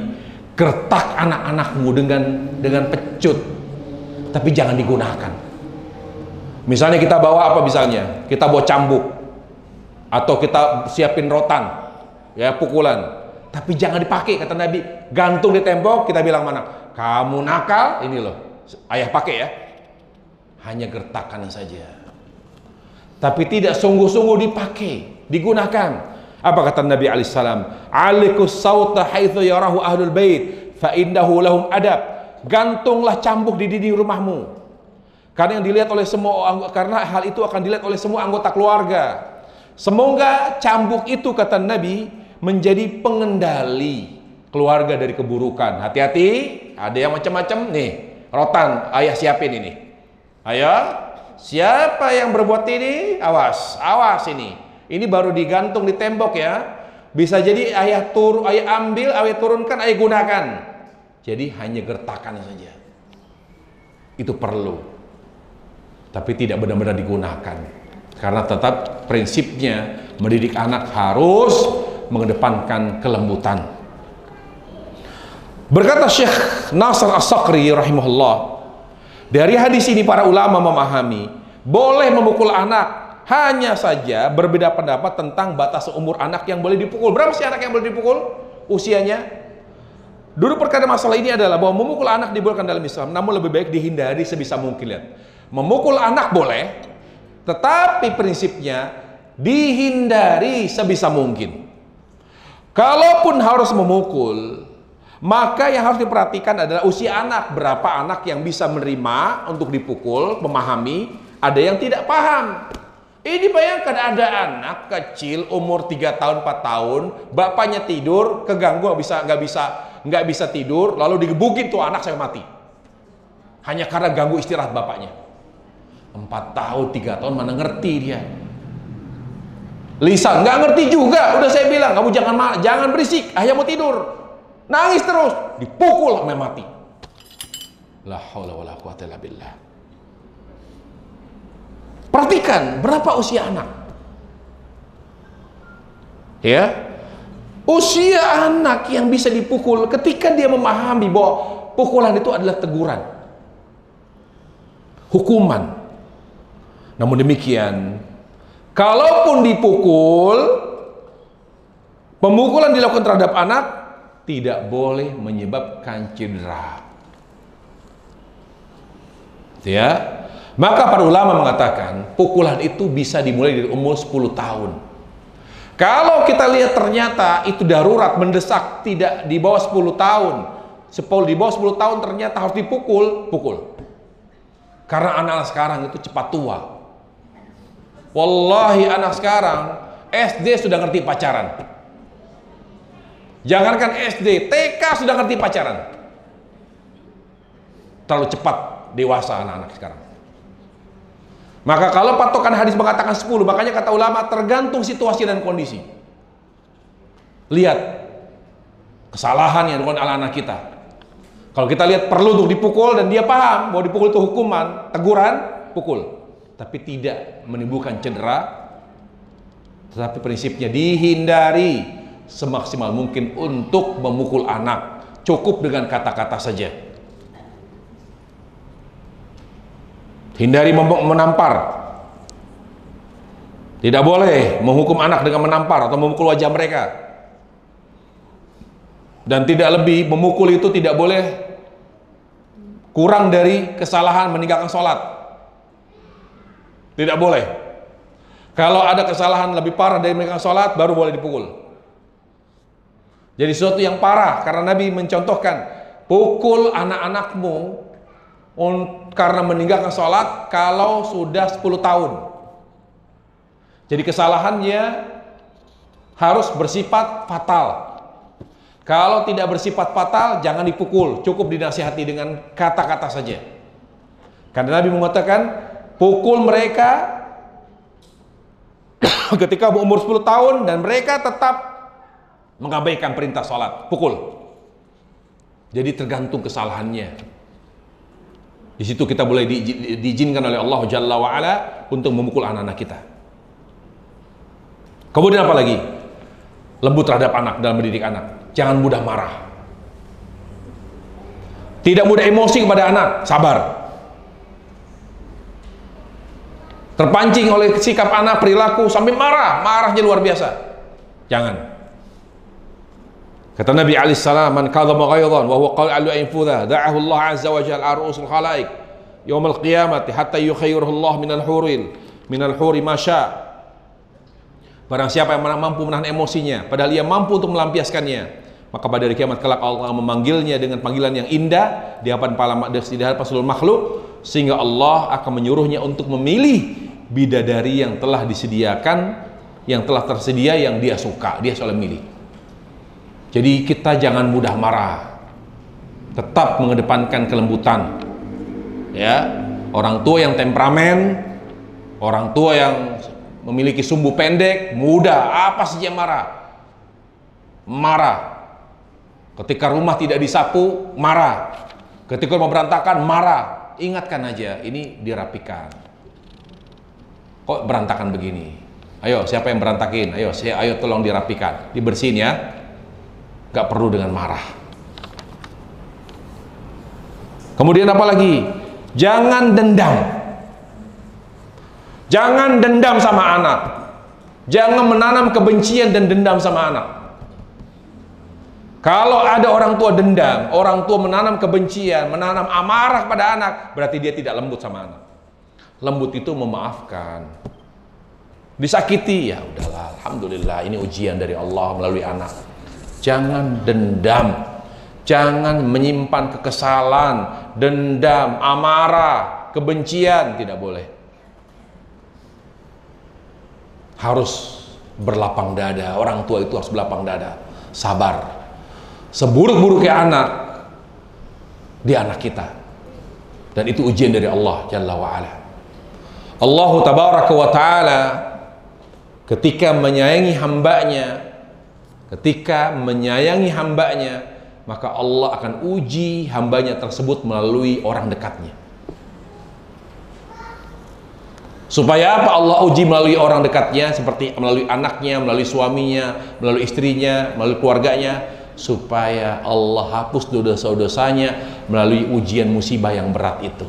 gertak anak-anakmu dengan pecut, tapi jangan digunakan. Misalnya kita bawa apa, misalnya kita bawa cambuk atau kita siapin rotan, ya, pukulan, tapi jangan dipakai, kata Nabi. Gantung di tembok, kita bilang mana? Kamu nakal, ini loh, ayah pakai ya. Hanya gertakan saja, tapi tidak sungguh-sungguh dipakai, digunakan. Apa kata Nabi alaihissalam? Alikus sauta haitsu yarahu ahlul bait fa innahu lahum adab. Gantunglah cambuk di dinding rumahmu, karena yang dilihat oleh semua, karena hal itu akan dilihat oleh semua anggota keluarga. Semoga cambuk itu, kata Nabi, menjadi pengendali keluarga dari keburukan. Hati-hati, ada yang macam-macam nih. Rotan, ayah siapin ini. Ayo, siapa yang berbuat ini? Awas, awas ini. Ini baru digantung di tembok ya. Bisa jadi ayah ambil, ayah turunkan, ayah gunakan. Jadi hanya gertakan saja. Itu perlu. Tapi tidak benar-benar digunakan. Karena tetap prinsipnya mendidik anak harus mengedepankan kelembutan. Berkata Syekh Nasr As-Sakri rahimahullah, dari hadis ini para ulama memahami boleh memukul anak, hanya saja berbeda pendapat tentang batas umur anak yang boleh dipukul. Berapa sih anak yang boleh dipukul usianya? Dulu perkara masalah ini adalah bahwa memukul anak dibolehkan dalam Islam, namun lebih baik dihindari sebisa mungkin. Lihat, memukul anak boleh, tetapi prinsipnya dihindari sebisa mungkin. Kalaupun harus memukul, maka yang harus diperhatikan adalah usia anak. Berapa anak yang bisa menerima untuk dipukul, memahami, ada yang tidak paham. Ini bayangkan ada anak kecil umur 3 tahun, 4 tahun, bapaknya tidur, keganggu, nggak bisa tidur, lalu digebukin tuh anak sampai mati. Hanya karena ganggu istirahat bapaknya. 4 tahun, 3 tahun, mana ngerti dia. Lisan nggak ngerti juga. Udah saya bilang, kamu jangan berisik, ayah mau tidur. Nangis terus, dipukul sampai mati. La haula wala quwata illa billah. Perhatikan berapa usia anak. Ya. Usia anak yang bisa dipukul ketika dia memahami bahwa pukulan itu adalah teguran, hukuman. Namun demikian, kalaupun dipukul, pemukulan dilakukan terhadap anak tidak boleh menyebabkan cedera. Ya, maka para ulama mengatakan pukulan itu bisa dimulai dari umur 10 tahun. Kalau kita lihat ternyata itu darurat, mendesak, tidak di bawah 10 tahun, di bawah 10 tahun ternyata harus dipukul, pukul. Karena anak sekarang itu cepat tua. Wallahi anak sekarang SD sudah ngerti pacaran. Jangankan SD, TK sudah ngerti pacaran. Terlalu cepat dewasa anak-anak sekarang. Maka kalau patokan hadis mengatakan 10, makanya kata ulama tergantung situasi dan kondisi. Lihat kesalahan yang dilakukan anak-anak kita. Kalau kita lihat perlu untuk dipukul dan dia paham bahwa dipukul itu hukuman, teguran, pukul. Tapi tidak menimbulkan cedera. Tetapi prinsipnya dihindari semaksimal mungkin untuk memukul anak. Cukup dengan kata-kata saja. Hindari menampar. Tidak boleh menghukum anak dengan menampar atau memukul wajah mereka. Dan tidak lebih, memukul itu tidak boleh kurang dari kesalahan meninggalkan sholat. Tidak boleh. Kalau ada kesalahan lebih parah dari meninggalkan sholat, baru boleh dipukul. Jadi sesuatu yang parah, karena Nabi mencontohkan, pukul anak-anakmu karena meninggalkan sholat kalau sudah 10 tahun. Jadi kesalahannya harus bersifat fatal. Kalau tidak bersifat fatal, jangan dipukul, cukup dinasihati dengan kata-kata saja. Karena Nabi mengatakan, pukul mereka ketika umur 10 tahun dan mereka tetap mengabaikan perintah sholat, pukul. Jadi tergantung kesalahannya. Di situ kita boleh diizinkan oleh Allah Jalla wa'ala untuk memukul anak-anak kita. Kemudian apa lagi? Lembut terhadap anak dalam mendidik anak. Jangan mudah marah. Tidak mudah emosi kepada anak, sabar. Terpancing oleh sikap anak, perilaku, sampai marah, marahnya luar biasa. Jangan. Kata Nabi alaihissalam, man kadhama ghayzan wa huwa qali'u infudha, da'ahu Allah azza wa jalla ar-ru'usul khalaiq yaumil qiyamati hatta yukhayyirahu Allah minal huri ma syaa. Barang siapa yang mampu menahan emosinya, padahal ia mampu untuk melampiaskannya, maka pada hari kiamat kelak Allah memanggilnya dengan panggilan yang indah di hadapan seluruh makhluk, sehingga Allah akan menyuruhnya untuk memilih bidadari yang telah disediakan, yang telah tersedia, yang dia suka, dia soal milih. Jadi kita jangan mudah marah, tetap mengedepankan kelembutan. Ya, orang tua yang temperamen, orang tua yang memiliki sumbu pendek, mudah, apa saja marah. Marah. Ketika rumah tidak disapu, marah. Ketika rumah berantakan, marah. Ingatkan aja, ini dirapikan. Kok berantakan begini? Ayo, siapa yang berantakin? Ayo tolong dirapikan, dibersihin ya. Gak perlu dengan marah. Kemudian apa lagi? Jangan dendam. Jangan dendam sama anak. Jangan menanam kebencian dan dendam sama anak. Kalau ada orang tua dendam, orang tua menanam kebencian, menanam amarah pada anak, berarti dia tidak lembut sama anak. Lembut itu memaafkan. Disakiti, ya udahlah, alhamdulillah, ini ujian dari Allah melalui anak. Jangan dendam. Jangan menyimpan kekesalan, dendam, amarah, kebencian, tidak boleh. Harus berlapang dada. Orang tua itu harus berlapang dada, sabar. Seburuk-buruknya anak, dia anak kita, dan itu ujian dari Allah Jalla wa'ala. Allah tabaraka wa ta'ala ketika menyayangi hambanya, maka Allah akan uji hambanya tersebut melalui orang dekatnya. Supaya apa Allah uji melalui orang dekatnya, seperti melalui anaknya, melalui suaminya, melalui istrinya, melalui keluarganya, supaya Allah hapus dosa-dosanya melalui ujian musibah yang berat itu.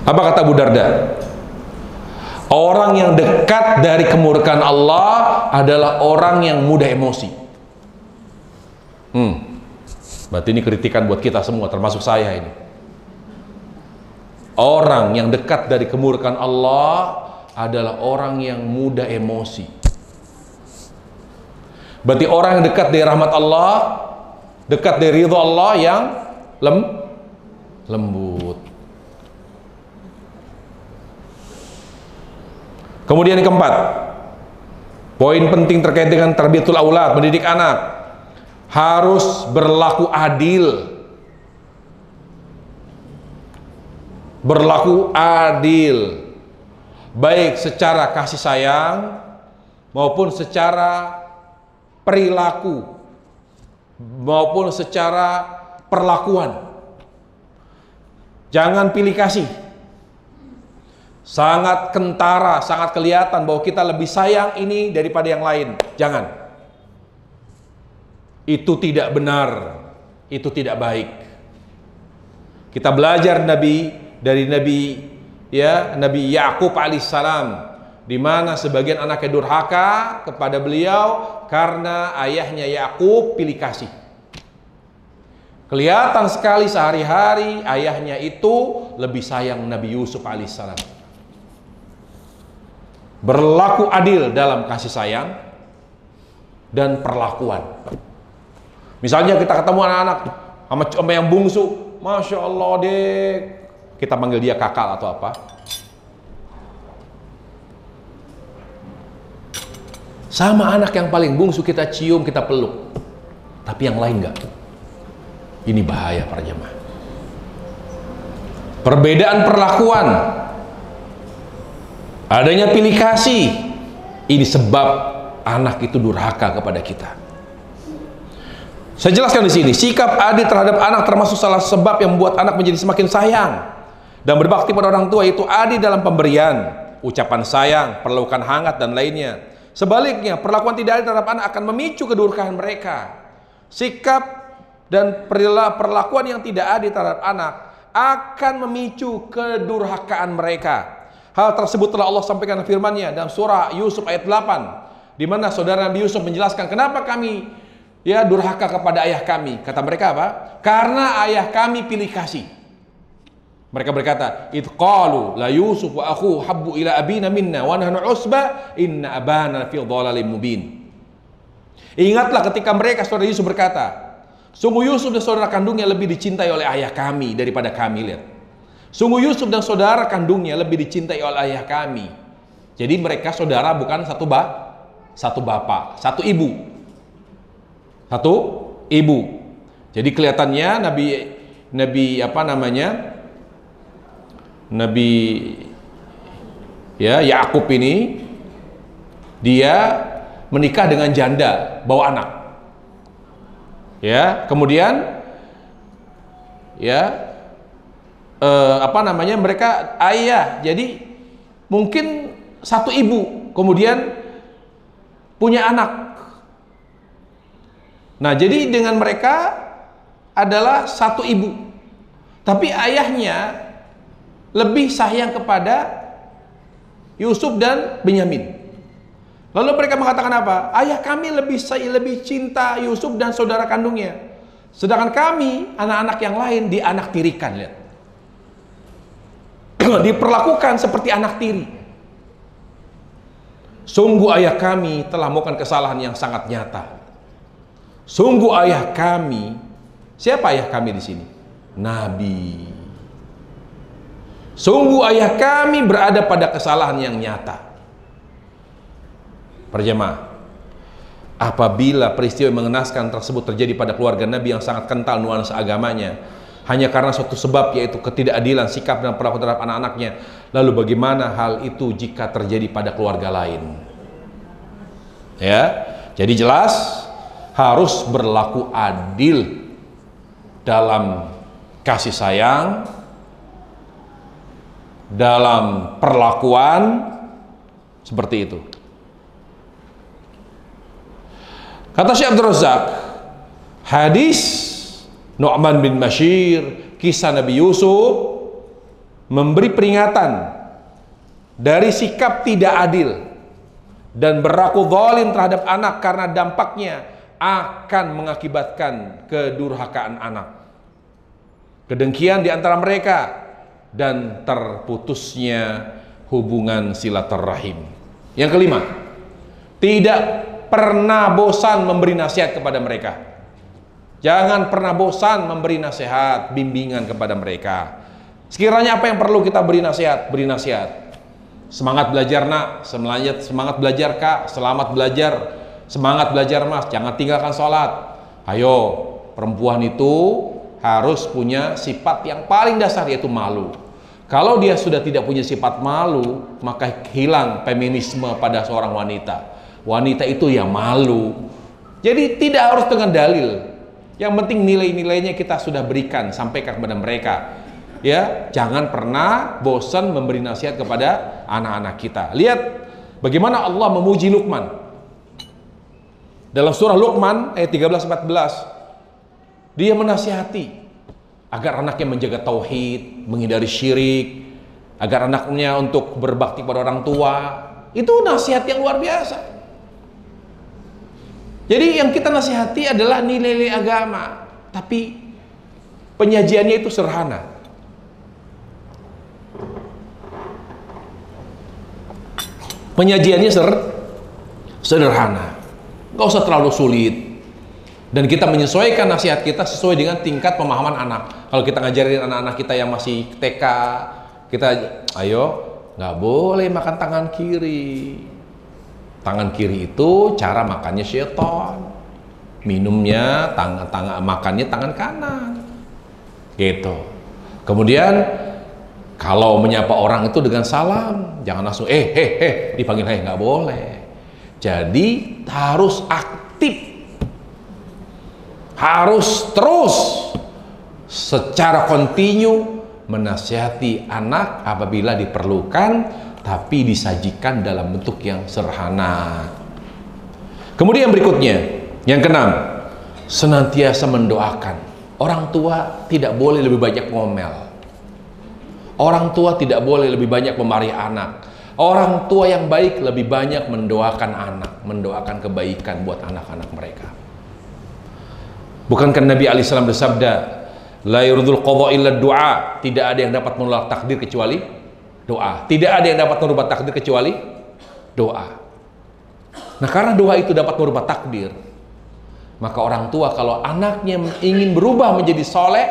Apa kata Abu Darda? Orang yang dekat dari kemurkaan Allah adalah orang yang mudah emosi. Berarti ini kritikan buat kita semua, termasuk saya ini. Orang yang dekat dari kemurkaan Allah adalah orang yang mudah emosi. Berarti orang yang dekat dari rahmat Allah, dekat dari ridha Allah, yang lembut. Kemudian yang keempat, poin penting terkait dengan tarbiyatul aulad, mendidik anak, harus berlaku adil. Berlaku adil, baik secara kasih sayang maupun secara perilaku maupun secara perlakuan. Jangan pilih kasih. Sangat kentara, sangat kelihatan bahwa kita lebih sayang ini daripada yang lain. Jangan. Itu tidak benar. Itu tidak baik. Kita belajar dari Nabi Yakub alaihissalam, di mana sebagian anaknya durhaka kepada beliau karena ayahnya Yakub pilih kasih. Kelihatan sekali sehari-hari ayahnya itu lebih sayang Nabi Yusuf alaihissalam. Berlaku adil dalam kasih sayang dan perlakuan. Misalnya kita ketemu anak-anak sama yang bungsu, Masya Allah dek, kita panggil dia kakak atau apa, sama anak yang paling bungsu kita cium, kita peluk, tapi yang lain enggak. Ini bahaya para jemaah. Perbedaan perlakuan, adanya pilih kasih, ini sebab anak itu durhaka kepada kita. Saya jelaskan di sini, sikap adil terhadap anak termasuk salah sebab yang membuat anak menjadi semakin sayang dan berbakti pada orang tua, yaitu adil dalam pemberian, ucapan sayang, perlukan hangat dan lainnya. Sebaliknya, perlakuan tidak adil terhadap anak akan memicu kedurhakaan mereka. Sikap dan perlakuan yang tidak adil terhadap anak akan memicu kedurhakaan mereka. Hal tersebut telah Allah sampaikan firman-Nya dalam surah Yusuf ayat 8, di mana saudara Nabi Yusuf menjelaskan kenapa kami durhaka kepada ayah kami. Kata mereka apa? Karena ayah kami pilih kasih. Mereka berkata, "Idh qalu la Yusuf wa akhuhu habbu ila abina minna wa nahnu usba inna abana fi dhalalim mubin." Ingatlah ketika mereka, saudara Yusuf berkata, sungguh Yusuf dan saudara kandungnya lebih dicintai oleh ayah kami daripada kami. Lihat, sungguh Yusuf dan saudara kandungnya lebih dicintai oleh ayah kami. Jadi mereka saudara, bukan satu bapak, satu ibu. Jadi kelihatannya Nabi Yakub ini dia menikah dengan janda bawa anak. Kemudian mereka ayah, jadi mungkin satu ibu, kemudian punya anak. Nah, jadi dengan mereka adalah satu ibu, tapi ayahnya lebih sayang kepada Yusuf dan Benyamin. Lalu mereka mengatakan apa? Ayah kami lebih cinta Yusuf dan saudara kandungnya, sedangkan kami anak-anak yang lain dianak tirikan. Lihat, diperlakukan seperti anak tiri. Sungguh ayah kami telah melakukan kesalahan yang sangat nyata. Sungguh ayah kami, siapa ayah kami di sini? Nabi. Sungguh ayah kami berada pada kesalahan yang nyata. Perjemaah, apabila peristiwa yang mengenaskan tersebut terjadi pada keluarga Nabi yang sangat kental nuansa agamanya, hanya karena suatu sebab, yaitu ketidakadilan sikap dan perlakuan terhadap anak-anaknya, lalu bagaimana hal itu jika terjadi pada keluarga lain? Jadi jelas harus berlaku adil dalam kasih sayang, dalam perlakuan seperti itu. Kata Syekh Abdul Razak, hadis Nu'man bin Bashir, kisah Nabi Yusuf, memberi peringatan dari sikap tidak adil dan berlaku zalim terhadap anak, karena dampaknya akan mengakibatkan kedurhakaan anak, kedengkian di antara mereka, dan terputusnya hubungan silaturahim. Yang kelima, tidak pernah bosan memberi nasihat kepada mereka. Jangan pernah bosan memberi nasihat, bimbingan kepada mereka. Sekiranya apa yang perlu kita beri nasihat, beri nasihat. Semangat belajar nak, semangat belajar kak, selamat belajar, semangat belajar mas, jangan tinggalkan sholat. Ayo, perempuan itu harus punya sifat yang paling dasar, yaitu malu. Kalau dia sudah tidak punya sifat malu, maka hilang feminisme pada seorang wanita. Wanita itu ya malu. Jadi tidak harus dengan dalil. Yang penting nilai-nilainya kita sudah berikan, sampaikan kepada mereka. Jangan pernah bosan memberi nasihat kepada anak-anak kita. Lihat bagaimana Allah memuji Luqman. Dalam surah Luqman ayat 13-14, dia menasihati agar anaknya menjaga tauhid, menghindari syirik, agar anaknya untuk berbakti pada orang tua. Itu nasihat yang luar biasa. Jadi yang kita nasihati adalah nilai-nilai agama, tapi penyajiannya itu sederhana. Penyajiannya sederhana, nggak usah terlalu sulit. Dan kita menyesuaikan nasihat kita sesuai dengan tingkat pemahaman anak. Kalau kita ngajarin anak-anak kita yang masih TK, kita ayo, nggak boleh makan tangan kiri. Tangan kiri itu cara makannya syaitan. Minumnya makannya tangan kanan. Gitu. Kemudian kalau menyapa orang itu dengan salam, jangan langsung dipanggil nggak boleh. Jadi harus aktif. harus terus secara kontinu menasihati anak apabila diperlukan, tapi disajikan dalam bentuk yang sederhana. Kemudian berikutnya, yang keenam, senantiasa mendoakan. Orang tua tidak boleh lebih banyak ngomel. Orang tua tidak boleh lebih banyak memarahi anak. Orang tua yang baik lebih banyak mendoakan anak, mendoakan kebaikan buat anak-anak mereka. Bukankah Nabi SAW bersabda, la yurdul qadha illa du'a, tidak ada yang dapat menolak takdir kecuali doa. Tidak ada yang dapat merubah takdir kecuali doa. Nah, karena doa itu dapat merubah takdir, maka orang tua kalau anaknya ingin berubah menjadi soleh,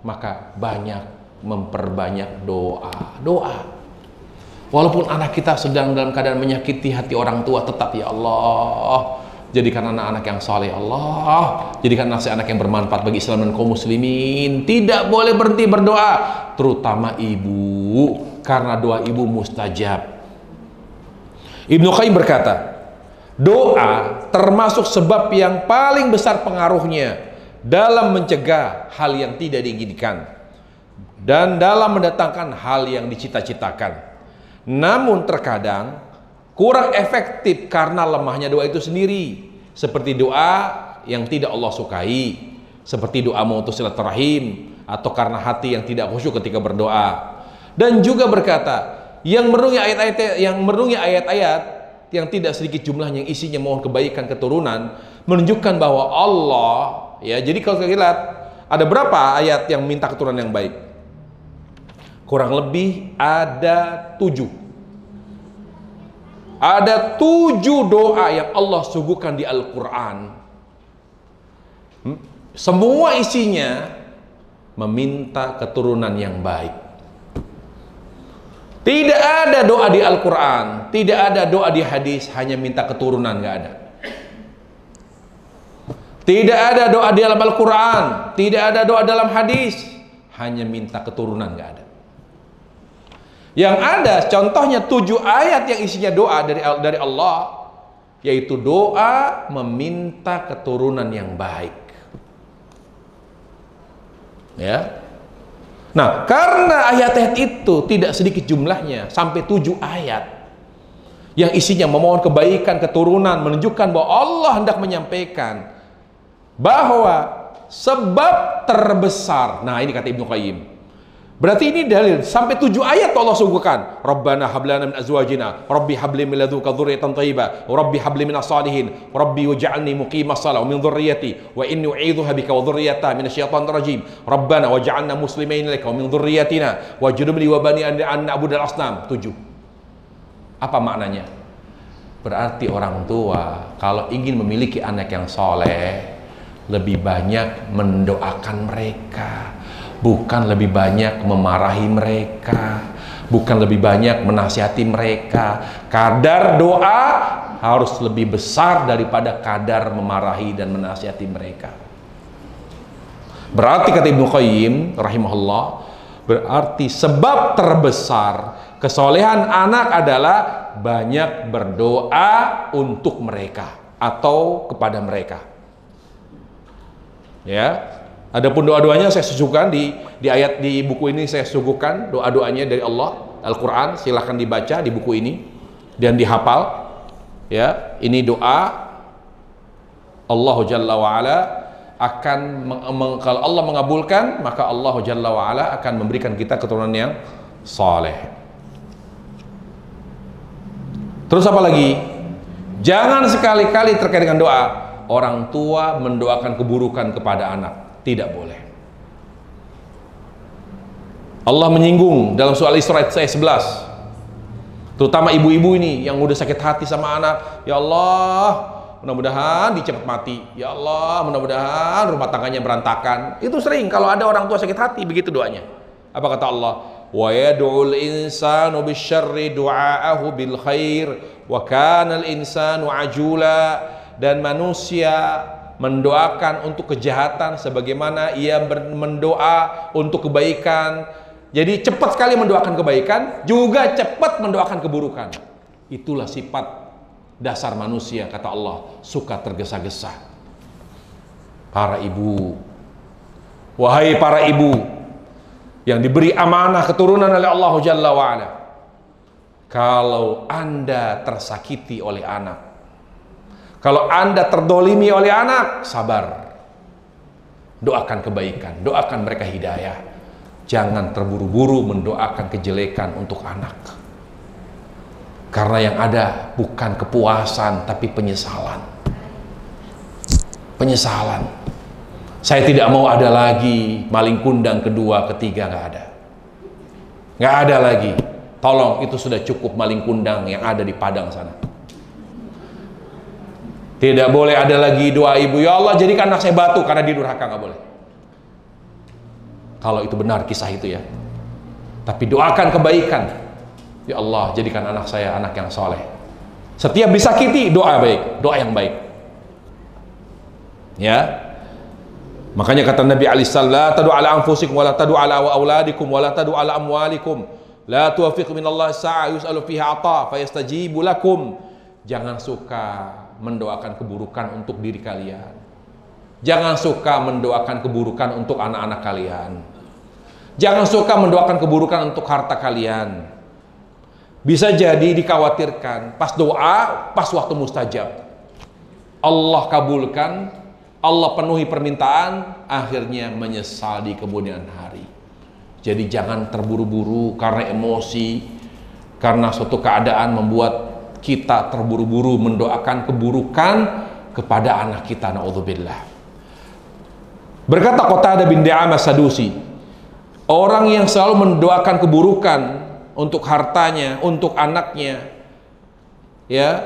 maka banyak memperbanyak doa. Walaupun anak kita sedang dalam keadaan menyakiti hati orang tua, tetap ya Allah, jadikan anak-anak yang soleh, Allah, jadikan anak yang bermanfaat bagi Islam dan kaum muslimin. Tidak boleh berhenti berdoa, terutama ibu, karena doa ibu mustajab. Ibnu Qayyim berkata, doa termasuk sebab yang paling besar pengaruhnya dalam mencegah hal yang tidak diinginkan dan dalam mendatangkan hal yang dicita-citakan. Namun terkadang kurang efektif karena lemahnya doa itu sendiri, seperti doa yang tidak Allah sukai, seperti doa memutus silaturahim, atau karena hati yang tidak khusyuk ketika berdoa. Dan juga berkata, yang merenungi ayat-ayat yang tidak sedikit jumlahnya yang isinya mohon kebaikan keturunan, menunjukkan bahwa Allah, ya, jadi kalau kita lihat ada berapa ayat yang minta keturunan yang baik? Kurang lebih ada 7. Ada 7 doa yang Allah suguhkan di Al-Quran. Semua isinya meminta keturunan yang baik. Tidak ada doa di Al-Quran, tidak ada doa di hadis hanya minta keturunan, nggak ada. Tidak ada doa di dalam Al-Quran, tidak ada doa dalam hadis hanya minta keturunan, nggak ada. Yang ada contohnya 7 ayat yang isinya doa dari Allah, yaitu doa meminta keturunan yang baik. Ya. Nah, karena ayat-ayat itu tidak sedikit jumlahnya, sampai 7 ayat yang isinya memohon kebaikan keturunan, menunjukkan bahwa Allah hendak menyampaikan bahwa sebab terbesar. Nah, ini kata Ibnu Qayyim. Berarti ini dalil sampai 7 ayat Allah suguhkan. Rabbana hablana min azwajina, Rabbi habli min ladunka dzurriyyatan thayyibah, Rabbi habli minas salihin, Rabbi waj'alni muqimas shalah wa min dzurriyyati wa inni u'idzuha bika wa dzurriyyataha minasyaitonir rajim. Rabbana waj'alna muslimaina laka wa min dzurriyyatina wajnubni wa bani an na'budal asnam. 7. Apa maknanya? Berarti orang tua kalau ingin memiliki anak yang soleh, lebih banyak mendoakan mereka, bukan lebih banyak memarahi mereka, bukan lebih banyak menasihati mereka. Kadar doa harus lebih besar daripada kadar memarahi dan menasihati mereka. Berarti kata Ibnu Qayyim rahimahullah, berarti sebab terbesar kesolehan anak adalah banyak berdoa untuk mereka atau kepada mereka. Ya. Adapun doa-doanya saya suguhkan di ayat di buku ini, saya suguhkan doa-doanya dari Allah Al-Quran. Silahkan dibaca di buku ini dan dihafal. Ya, ini doa Allah Jalla wa'ala akan kalau Allah mengabulkan, maka Allah Jalla wa'ala akan memberikan kita keturunan yang saleh. Terus apa lagi? Jangan sekali-kali terkait dengan doa orang tua mendoakan keburukan kepada anak. Tidak boleh. Allah menyinggung dalam surah Al-Isra ayat 11, terutama ibu-ibu ini yang udah sakit hati sama anak. Ya Allah, mudah-mudahan dia cepat mati. Ya Allah, mudah-mudahan rumah tangganya berantakan. Itu sering kalau ada orang tua sakit hati, begitu doanya. Apa kata Allah? Wa yad'ul insanu bisyarri du'aahu bil khair wa kana al insanu ajula. Dan manusia mendoakan untuk kejahatan sebagaimana ia mendoa untuk kebaikan. Jadi cepat sekali mendoakan kebaikan, juga cepat mendoakan keburukan. Itulah sifat dasar manusia, kata Allah, suka tergesa-gesa. Para ibu, wahai para ibu yang diberi amanah keturunan oleh Allah Jalla wa'ala, kalau Anda tersakiti oleh anak, kalau Anda terdolimi oleh anak, sabar, doakan kebaikan, doakan mereka hidayah. Jangan terburu-buru mendoakan kejelekan untuk anak, karena yang ada bukan kepuasan tapi penyesalan. Penyesalan. Saya tidak mau ada lagi maling kundang kedua, ketiga, nggak ada. Nggak ada lagi. Tolong, itu sudah cukup maling kundang yang ada di Padang sana. Tidak boleh ada lagi doa ibu, ya Allah jadikan anak saya batu karena dia durhaka, nggak boleh. Kalau itu benar kisah itu ya. Tapi doakan kebaikan. Ya Allah jadikan anak saya anak yang soleh. Setiap disakiti doa baik, doa yang baik. Ya. Makanya kata Nabi alaihissalam, la tadu ala anfusikum wa la tadu ala auladikum wa la tadu ala amwalikum, la tuwafiq minallah sa'a yus'alu fiha ata fayastajibu lakum. Jangan suka mendoakan keburukan untuk diri kalian. Jangan suka mendoakan keburukan untuk anak-anak kalian. Jangan suka mendoakan keburukan untuk harta kalian. Bisa jadi dikhawatirkan pas doa, pas waktu mustajab, Allah kabulkan, Allah penuhi permintaan, akhirnya menyesal di kemudian hari. Jadi jangan terburu-buru karena emosi, karena suatu keadaan membuat kita terburu-buru mendoakan keburukan kepada anak kita, naudzubillah. Berkata Qatadah bin Di'amah Sadusi, orang yang selalu mendoakan keburukan untuk hartanya, untuk anaknya, ya,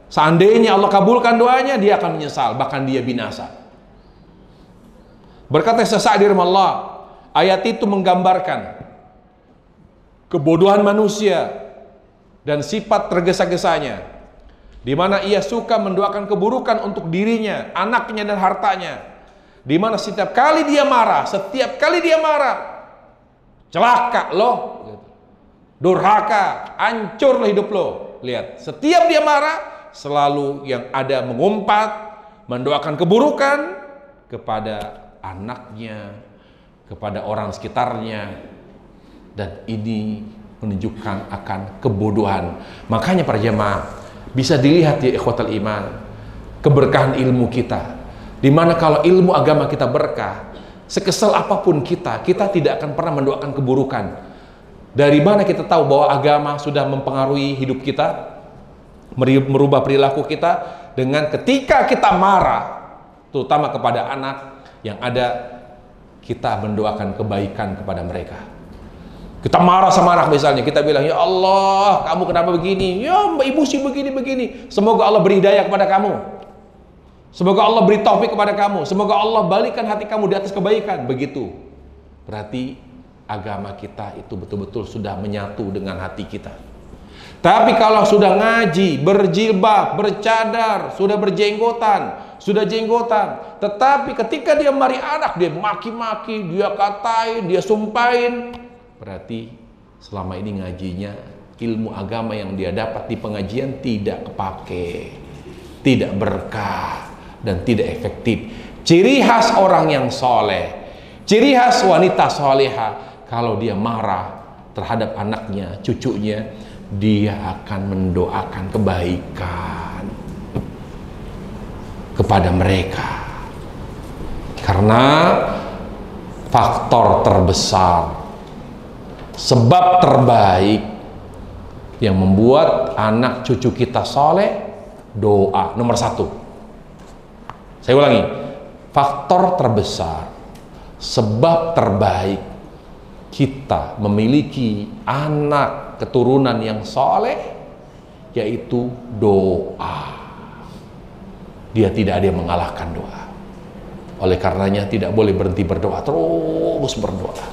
seandainya Allah kabulkan doanya, dia akan menyesal, bahkan dia binasa. Berkata Sa'di rahimahullah, ayat itu menggambarkan kebodohan manusia dan sifat tergesa-gesanya, di mana ia suka mendoakan keburukan untuk dirinya, anaknya dan hartanya, di mana setiap kali dia marah, celaka loh, durhaka, hancur hidup lo. Lihat, setiap dia marah, selalu yang ada mengumpat, mendoakan keburukan kepada anaknya, kepada orang sekitarnya, dan ini menunjukkan akan kebodohan. Makanya para jemaah, bisa dilihat ya ikhwatal iman, keberkahan ilmu kita, dimana kalau ilmu agama kita berkah, sekesal apapun kita tidak akan pernah mendoakan keburukan. Dari mana kita tahu bahwa agama sudah mempengaruhi hidup kita, merubah perilaku kita? Dengan ketika kita marah, terutama kepada anak, yang ada kita mendoakan kebaikan kepada mereka. Kita marah sama anak misalnya, kita bilang, ya Allah kamu kenapa begini, ya ibu sih begini, semoga Allah beri hidayah kepada kamu, semoga Allah beri taufik kepada kamu, semoga Allah balikan hati kamu di atas kebaikan. Begitu berarti agama kita itu betul-betul sudah menyatu dengan hati kita. Tapi kalau sudah ngaji, berjilbab, bercadar, sudah jenggotan, tetapi ketika dia mari anak, dia maki-maki, dia katain, dia sumpahin, berarti selama ini ngajinya, ilmu agama yang dia dapat di pengajian tidak kepake, tidak berkah, dan tidak efektif. Ciri khas orang yang soleh, ciri khas wanita soleha, kalau dia marah terhadap anaknya, cucunya, dia akan mendoakan kebaikan kepada mereka. Karena faktor terbesar, sebab terbaik yang membuat anak cucu kita soleh, doa nomor satu. Saya ulangi, faktor terbesar, sebab terbaik kita memiliki anak keturunan yang soleh, yaitu doa. Dia tidak ada yang mengalahkan doa. Oleh karenanya tidak boleh berhenti berdoa, terus berdoa.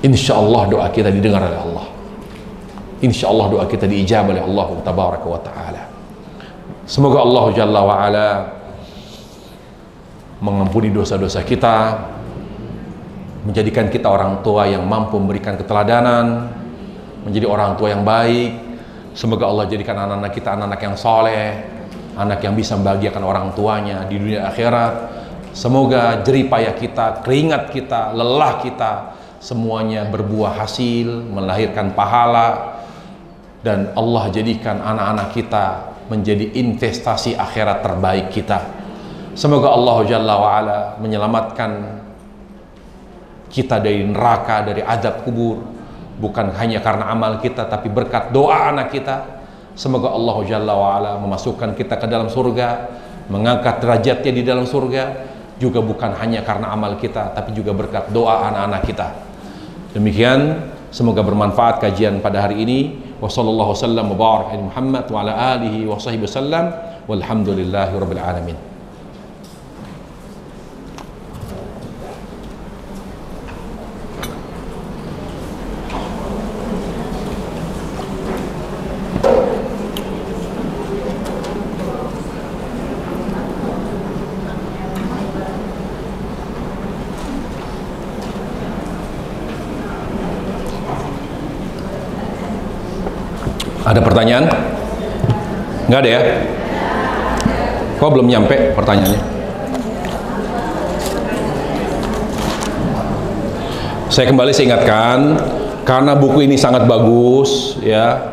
Insya Allah doa kita didengar oleh Allah. Insya Allah doa kita diijabah oleh Allah Tabaraka wa Ta'ala. Semoga Allah Jalla wa Ala mengampuni dosa-dosa kita, menjadikan kita orang tua yang mampu memberikan keteladanan, menjadi orang tua yang baik. Semoga Allah jadikan anak-anak kita anak-anak yang soleh, anak yang bisa membahagiakan orang tuanya di dunia akhirat, Semoga jerih payah kita, keringat kita, lelah kita, semuanya berbuah hasil, melahirkan pahala, dan Allah jadikan anak-anak kita menjadi investasi akhirat terbaik kita. Semoga Allah Jalla wa'ala menyelamatkan kita dari neraka, dari azab kubur, bukan hanya karena amal kita, tapi berkat doa anak kita. Semoga Allah Jalla wa'ala memasukkan kita ke dalam surga, mengangkat derajatnya di dalam surga, juga bukan hanya karena amal kita, tapi juga berkat doa anak-anak kita. Demikian, semoga bermanfaat kajian pada hari ini. Wassallallahu wasallam wa barak ala Muhammad wa ala alihi wa sahbihi wasallam, walhamdulillahi rabbil alamin. Ada pertanyaan? Nggak ada ya? Kok belum nyampe pertanyaannya? Saya kembali ingatkan, karena buku ini sangat bagus, ya,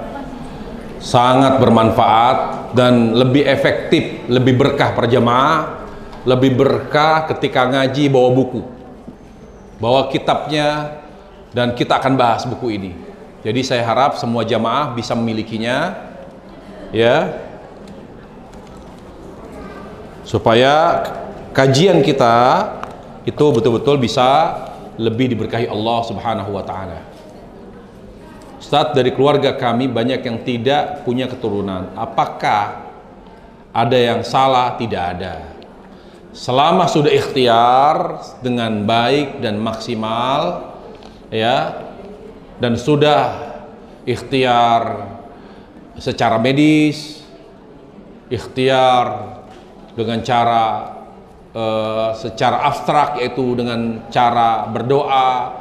sangat bermanfaat dan lebih efektif, lebih berkah per jamaah, lebih berkah ketika ngaji bawa buku, bawa kitabnya, dan kita akan bahas buku ini. Jadi saya harap semua jamaah bisa memilikinya, ya, supaya kajian kita itu betul-betul bisa lebih diberkahi Allah Subhanahu wa ta'ala. Ustaz, dari keluarga kami banyak yang tidak punya keturunan. Apakah ada yang salah? Tidak ada. Selama sudah ikhtiar dengan baik dan maksimal, ya, dan sudah ikhtiar secara medis, ikhtiar dengan cara secara abstrak, yaitu dengan cara berdoa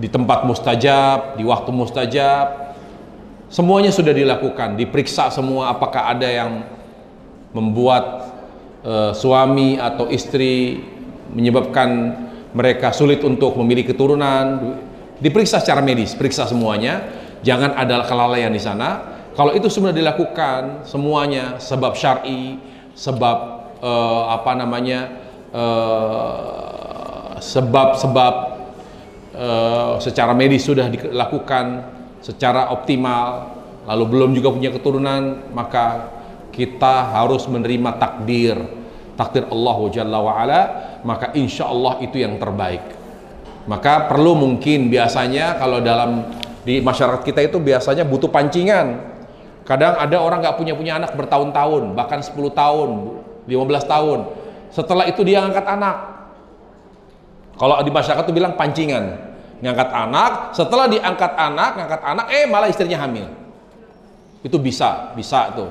di tempat mustajab, di waktu mustajab, semuanya sudah dilakukan, diperiksa semua apakah ada yang membuat suami atau istri menyebabkan mereka sulit untuk memiliki keturunan, diperiksa secara medis, periksa semuanya, jangan ada kelalaian di sana. Kalau itu semua dilakukan semuanya sebab syar'i, sebab sebab secara medis sudah dilakukan secara optimal, lalu belum juga punya keturunan, maka kita harus menerima takdir Allah Jalla wa'ala, maka insya Allah itu yang terbaik. Maka perlu mungkin biasanya kalau di masyarakat kita itu biasanya butuh pancingan. Kadang ada orang nggak punya anak bertahun-tahun, bahkan 10 tahun, 15 tahun. Setelah itu dia ngangkat anak. Kalau di masyarakat itu bilang pancingan, ngangkat anak. Setelah diangkat anak, ngangkat anak, malah istrinya hamil. Itu bisa tuh.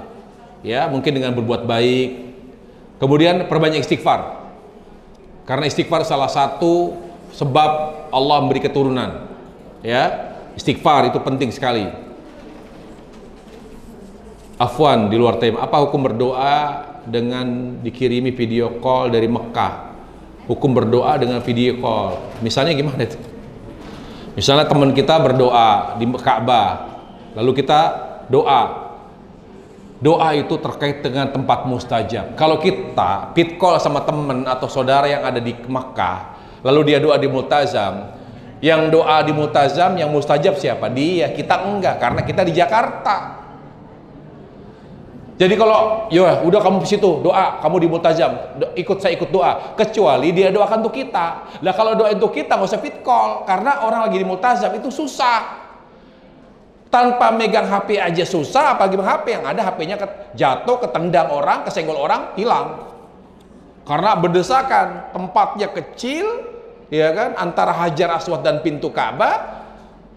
Ya, mungkin dengan berbuat baik. Kemudian perbanyak istighfar, karena istighfar salah satu sebab Allah memberi keturunan. Ya, istighfar itu penting sekali. Afwan, di luar tema, apa hukum berdoa dengan dikirimi video call dari Mekah? Hukum berdoa dengan video call, misalnya gimana itu? Misalnya teman kita berdoa di Ka'bah, lalu kita doa. Doa itu terkait dengan tempat mustajab. Kalau kita fit call sama teman atau saudara yang ada di Makkah, lalu dia doa di Multazam, yang doa di Multazam, yang mustajab siapa? Dia, kita enggak, karena kita di Jakarta. Jadi kalau, ya udah kamu di situ doa, kamu di Multazam, saya ikut doa, kecuali dia doakan untuk kita. Lah kalau doa untuk kita nggak usah fit call, karena orang lagi di Multazam itu susah. Tanpa megang HP aja susah, apalagi megang HP, yang ada HP-nya jatuh, ketendang orang, kesenggol orang, hilang. Karena berdesakan, tempatnya kecil, ya kan, antara Hajar Aswad dan pintu Ka'bah.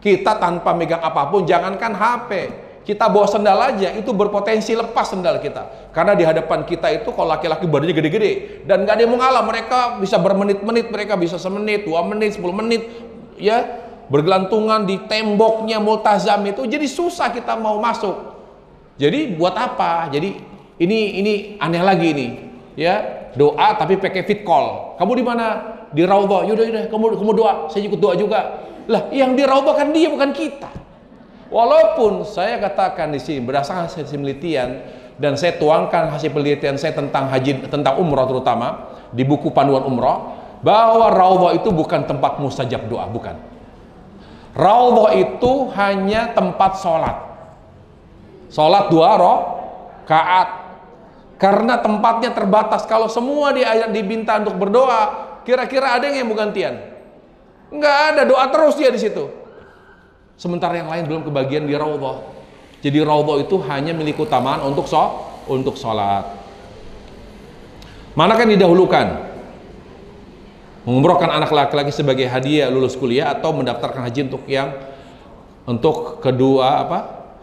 Kita tanpa megang apapun, jangankan HP, kita bawa sendal aja, itu berpotensi lepas sendal kita. Karena di hadapan kita itu kalau laki-laki badannya gede-gede, dan gak ada yang mau ngalah, mereka bisa bermenit-menit, mereka bisa semenit, 2 menit, 10 menit, ya, bergelantungan di temboknya Multazam itu, jadi susah kita mau masuk. Jadi buat apa? Jadi ini aneh lagi ini. ya, doa tapi pakai fit call. Kamu di mana? Di Raudhah. Yaudah, kamu doa, saya ikut doa juga. Lah, yang di Raudhah kan dia, bukan kita. Walaupun saya katakan di sini berdasarkan hasil penelitian, dan saya tuangkan hasil penelitian saya tentang haji, tentang umrah terutama di buku panduan umrah, bahwa Raudhah itu bukan tempat mustajab doa, bukan. Raudhah itu hanya tempat sholat 2 rakaat, karena tempatnya terbatas. Kalau semua diminta untuk berdoa, kira-kira ada yang mau gantian? Nggak ada, doa terus dia di situ. Sementara yang lain belum kebagian di Raudhah. Jadi Raudhah itu hanya milik utamaan untuk sholat. Mana kan didahulukan? Mengumrohkan anak laki-laki sebagai hadiah lulus kuliah, atau mendaftarkan haji untuk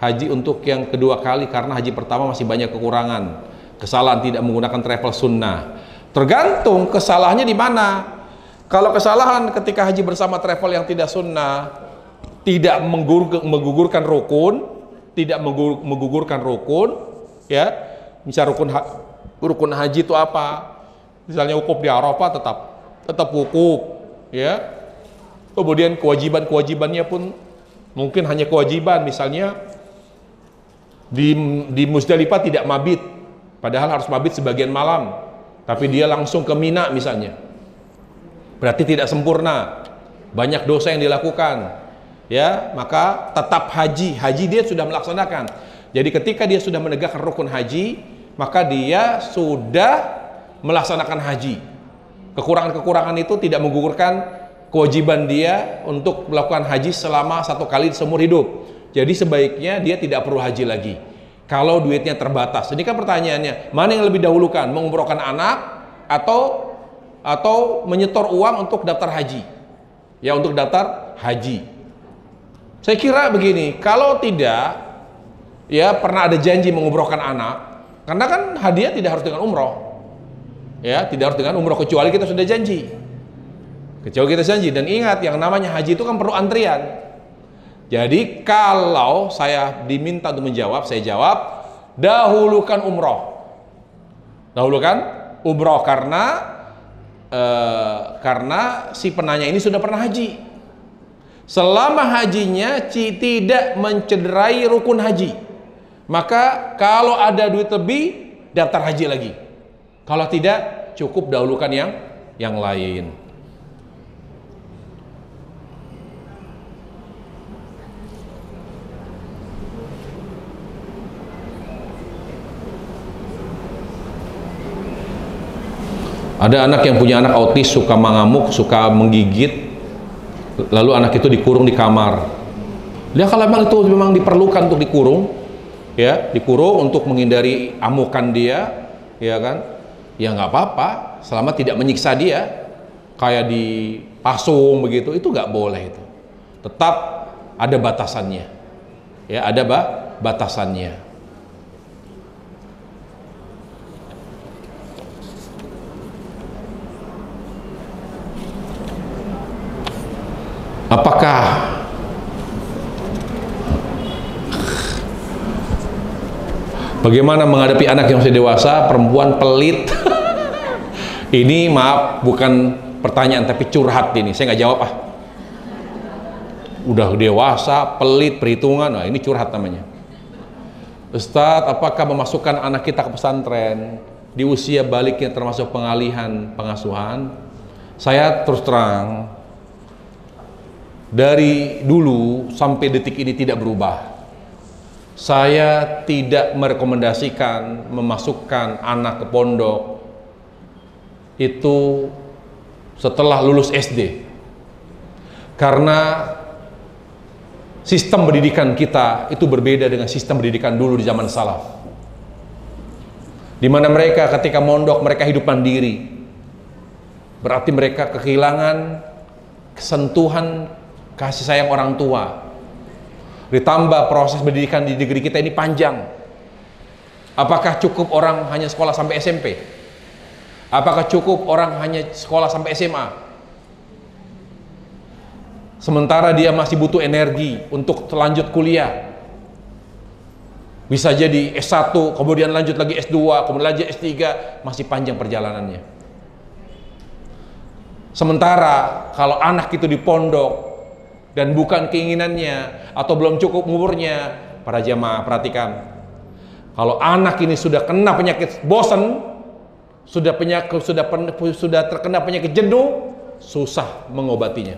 haji untuk yang kedua kali, karena haji pertama masih banyak kekurangan, kesalahan tidak menggunakan travel sunnah. Tergantung kesalahannya di mana. Kalau kesalahan ketika haji bersama travel yang tidak sunnah, tidak menggugurkan rukun, ya. Misal rukun haji itu apa? Misalnya wukuf di Arafah, tetap wukuf, ya. Kemudian kewajibannya pun mungkin hanya kewajiban, misalnya di Musdalifah tidak mabit, padahal harus mabit sebagian malam, tapi dia langsung ke Mina misalnya. Berarti tidak sempurna, banyak dosa yang dilakukan, ya. Maka tetap haji dia sudah melaksanakan. Jadi ketika dia sudah menegakkan rukun haji, maka dia sudah melaksanakan haji. Kekurangan-kekurangan itu tidak menggugurkan kewajiban dia untuk melakukan haji selama 1 kali seumur hidup. Jadi sebaiknya dia tidak perlu haji lagi kalau duitnya terbatas. Ini kan pertanyaannya, mana yang lebih dahulukan, mengumrohkan anak atau menyetor uang untuk daftar haji? Ya, untuk daftar haji. Saya kira begini, kalau tidak, ya, pernah ada janji mengumrohkan anak, karena kan hadiah tidak harus dengan umroh, ya, tidak harus dengan umroh, kecuali kita sudah janji. Dan ingat, yang namanya haji itu kan perlu antrian. Jadi kalau saya diminta untuk menjawab, saya jawab dahulukan umroh. Karena si penanya ini sudah pernah haji. Selama hajinya tidak mencederai rukun haji, maka kalau ada duit lebih, daftar haji lagi. Kalau tidak, cukup dahulukan yang lain. Ada anak yang punya anak autis, suka mengamuk, suka menggigit, lalu anak itu dikurung di kamar. Dia kalau memang itu memang diperlukan untuk dikurung, ya, dikurung untuk menghindari amukan dia, ya kan? Ya nggak apa-apa, selama tidak menyiksa dia, kayak dipasung begitu, itu nggak boleh itu. Tetap ada batasannya, ya, ada batasannya. Apakah bagaimana menghadapi anak yang sudah dewasa, perempuan pelit? Ini maaf, bukan pertanyaan tapi curhat ini. Saya nggak jawab Udah dewasa, pelit, perhitungan, nah ini curhat namanya. Ustadz, apakah memasukkan anak kita ke pesantren di usia baliknya termasuk pengalihan pengasuhan? Saya terus terang, dari dulu sampai detik ini tidak berubah. Saya tidak merekomendasikan memasukkan anak ke pondok itu setelah lulus SD, karena sistem pendidikan kita itu berbeda dengan sistem pendidikan dulu di zaman salaf, di mana mereka ketika mondok mereka hidup mandiri, berarti mereka kehilangan sentuhan kasih sayang orang tua. Ditambah proses pendidikan di negeri kita ini panjang. Apakah cukup orang hanya sekolah sampai SMP? Apakah cukup orang hanya sekolah sampai SMA? Sementara dia masih butuh energi untuk lanjut kuliah. Bisa jadi S1, kemudian lanjut lagi S2, kemudian lanjut S3, masih panjang perjalanannya. Sementara kalau anak itu di pondok dan bukan keinginannya atau belum cukup umurnya, para jamaah perhatikan. Kalau anak ini sudah kena penyakit bosan, sudah terkena penyakit jenuh, susah mengobatinya.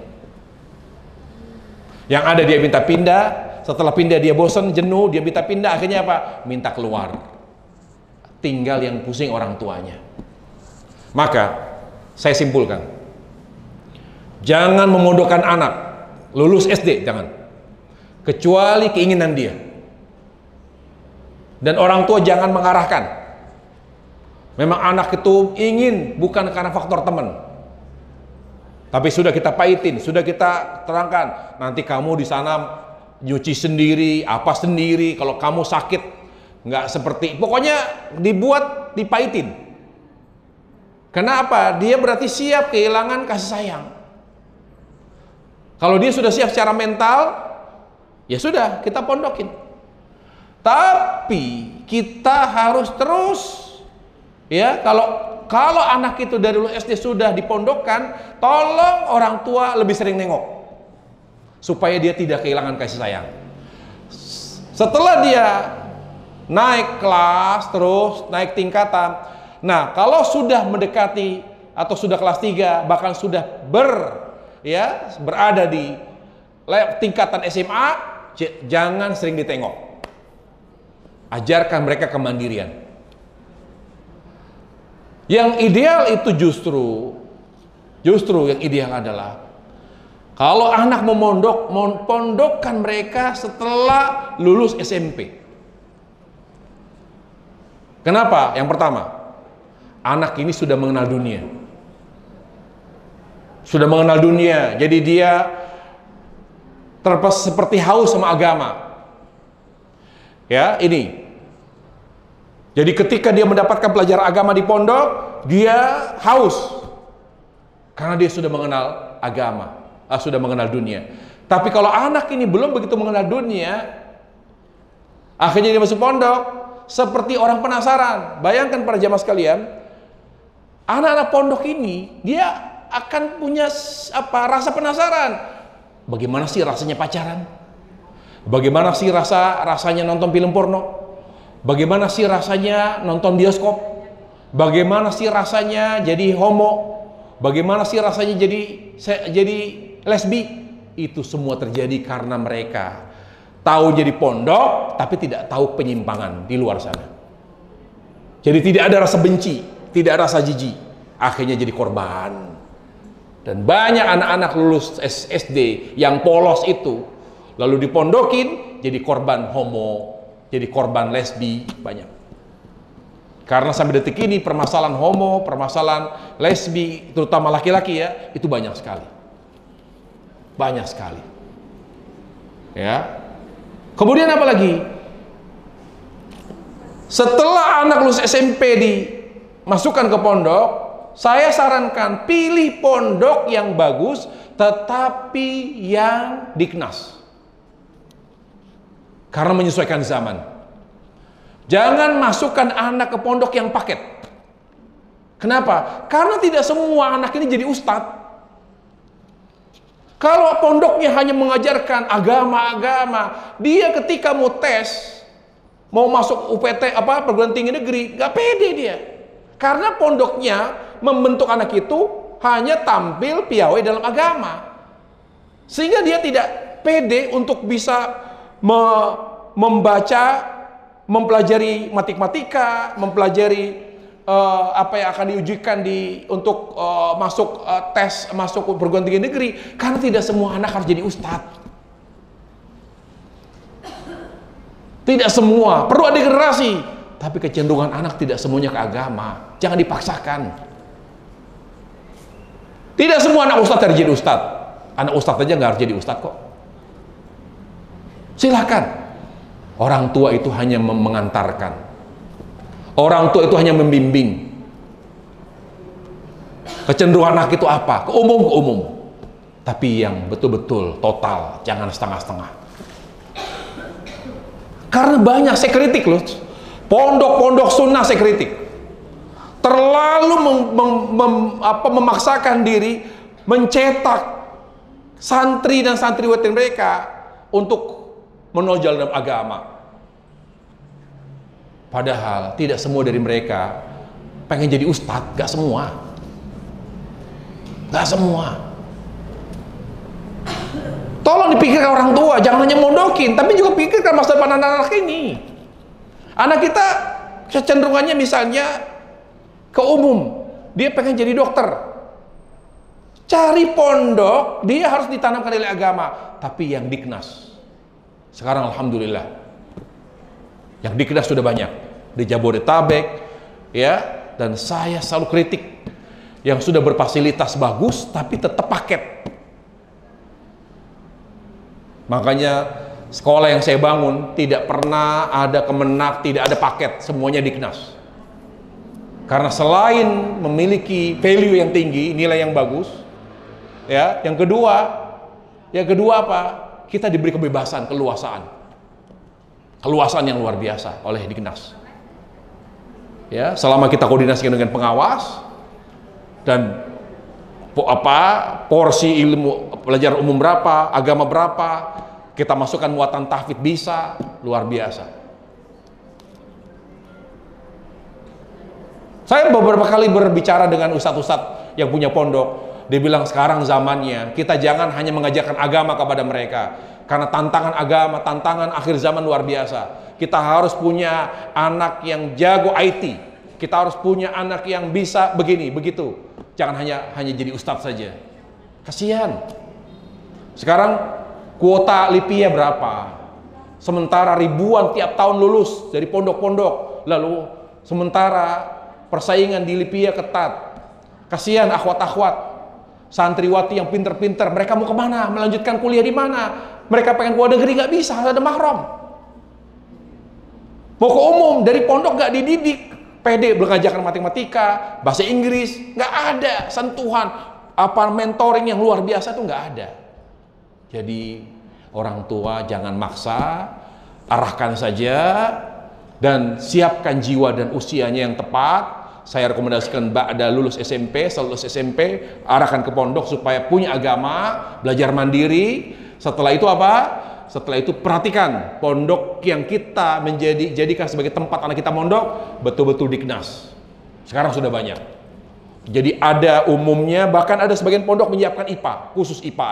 Yang ada dia minta pindah, setelah pindah dia bosan, jenuh, dia minta pindah, akhirnya apa? Minta keluar. Tinggal yang pusing orang tuanya. Maka saya simpulkan, jangan memondokkan anak lulus SD, jangan, kecuali keinginan dia. Dan orang tua jangan mengarahkan. Memang anak itu ingin, bukan karena faktor teman, tapi sudah kita pahitin, sudah kita terangkan, nanti kamu di sana nyuci sendiri, apa sendiri, kalau kamu sakit nggak seperti, pokoknya dibuat, dipahitin. Kenapa? Dia berarti siap kehilangan kasih sayang. Kalau dia sudah siap secara mental, ya sudah, kita pondokin. Tapi kita harus terus, ya, kalau anak itu dari lulus SD sudah dipondokkan, tolong orang tua lebih sering nengok, supaya dia tidak kehilangan kasih sayang. Setelah dia naik kelas, terus naik tingkatan, nah kalau sudah mendekati atau sudah kelas 3, bahkan sudah berada di tingkatan SMA, jangan sering ditengok. Ajarkan mereka kemandirian. Yang ideal itu justru yang ideal adalah kalau anak pondokkan mereka setelah lulus SMP. Kenapa? Yang pertama, anak ini sudah mengenal dunia. Sudah mengenal dunia, jadi dia seperti haus sama agama. Ya, ini. Jadi ketika dia mendapatkan pelajaran agama di pondok, dia haus. Karena dia sudah mengenal agama, sudah mengenal dunia. Tapi kalau anak ini belum begitu mengenal dunia, akhirnya dia masuk pondok, seperti orang penasaran. Bayangkan para jamaah sekalian, anak-anak pondok ini, dia akan punya rasa penasaran. Bagaimana sih rasanya pacaran? Bagaimana sih rasanya nonton film porno? Bagaimana sih rasanya nonton bioskop? Bagaimana sih rasanya jadi homo? Bagaimana sih rasanya jadi lesbi? Itu semua terjadi karena mereka tahu jadi pondok, tapi tidak tahu penyimpangan di luar sana. Jadi tidak ada rasa benci, tidak ada rasa jijik. Akhirnya jadi korban. Dan banyak anak-anak lulus SD yang polos itu, lalu dipondokin, jadi korban homo, jadi korban lesbi, banyak. Karena sampai detik ini permasalahan homo, permasalahan lesbi, terutama laki-laki ya, itu banyak sekali. Banyak sekali. Ya. Kemudian apa lagi? Setelah anak lulus SMP dimasukkan ke pondok, saya sarankan pilih pondok yang bagus, tetapi yang diknas. Karena menyesuaikan zaman. Jangan masukkan anak ke pondok yang paket. Kenapa? Karena tidak semua anak ini jadi ustadz. Kalau pondoknya hanya mengajarkan agama-agama, dia ketika mau tes, mau masuk UPT perguruan tinggi negeri, gak pede dia. Karena pondoknya membentuk anak itu hanya tampil piawai dalam agama. Sehingga dia tidak pede untuk bisa membaca, mempelajari matematika, mempelajari apa yang akan diujikan untuk masuk tes masuk perguruan tinggi negeri. Karena tidak semua anak harus jadi ustadz. Tidak semua, perlu ada generasi. Tapi kecenderungan anak tidak semuanya ke agama. Jangan dipaksakan. Tidak semua anak ustadz harus jadi ustadz. Anak ustadz aja nggak harus jadi ustadz kok. Silakan. Orang tua itu hanya mengantarkan. Orang tua itu hanya membimbing. Kecenderungan anak itu apa? Ke umum. Tapi yang betul-betul total, jangan setengah-setengah. Karena banyak, saya kritik loh, pondok-pondok sunnah saya kritik. Terlalu memaksakan diri mencetak santri dan santriwati mereka untuk menonjol dalam agama. Padahal tidak semua dari mereka pengen jadi ustadz, gak semua. Gak semua. Tolong dipikirkan orang tua, jangan hanya mondokin, tapi juga pikirkan masa depan anak-anak ini. Anak kita kecenderungannya misalnya ke umum, dia pengen jadi dokter. Cari pondok, dia harus ditanamkan nilai agama, tapi yang Diknas. Sekarang alhamdulillah, yang Diknas sudah banyak di Jabodetabek, ya. Dan saya selalu kritik yang sudah berfasilitas bagus tapi tetap paket. Makanya sekolah yang saya bangun tidak pernah ada Kemenak, tidak ada paket, semuanya Diknas. Karena selain memiliki value yang tinggi, nilai yang bagus, ya, yang kedua apa? Kita diberi kebebasan, keluasan yang luar biasa oleh Diknas. Ya, selama kita koordinasikan dengan pengawas dan porsi ilmu pelajaran umum berapa, agama berapa, kita masukkan muatan tahfidz bisa, luar biasa. Saya beberapa kali berbicara dengan ustadz-ustadz yang punya pondok, dia bilang sekarang zamannya kita jangan hanya mengajarkan agama kepada mereka, karena tantangan agama, tantangan akhir zaman luar biasa. Kita harus punya anak yang jago IT, kita harus punya anak yang bisa begini, begitu. Jangan hanya jadi ustadz saja. Kasihan. Sekarang kuota Lipia berapa? Sementara ribuan tiap tahun lulus dari pondok-pondok. Lalu sementara persaingan di Lipia ketat. Kasihan akhwat-akhwat, santriwati yang pinter-pinter. Mereka mau kemana? Melanjutkan kuliah di mana? Mereka pengen keluar negeri, nggak bisa, ada mahram. Mau ke umum, dari pondok nggak dididik. PD belajarkan matematika, bahasa Inggris, nggak ada sentuhan apa mentoring yang luar biasa itu nggak ada. Jadi orang tua jangan maksa, arahkan saja dan siapkan jiwa dan usianya yang tepat. Saya rekomendasikan ba'da lulus SMP, setelah lulus SMP, arahkan ke pondok supaya punya agama, belajar mandiri. Setelah itu apa? Setelah itu perhatikan pondok yang kita jadikan sebagai tempat anak kita mondok betul-betul Diknas. Sekarang sudah banyak. Jadi ada umumnya, bahkan ada sebagian pondok menyiapkan IPA, khusus IPA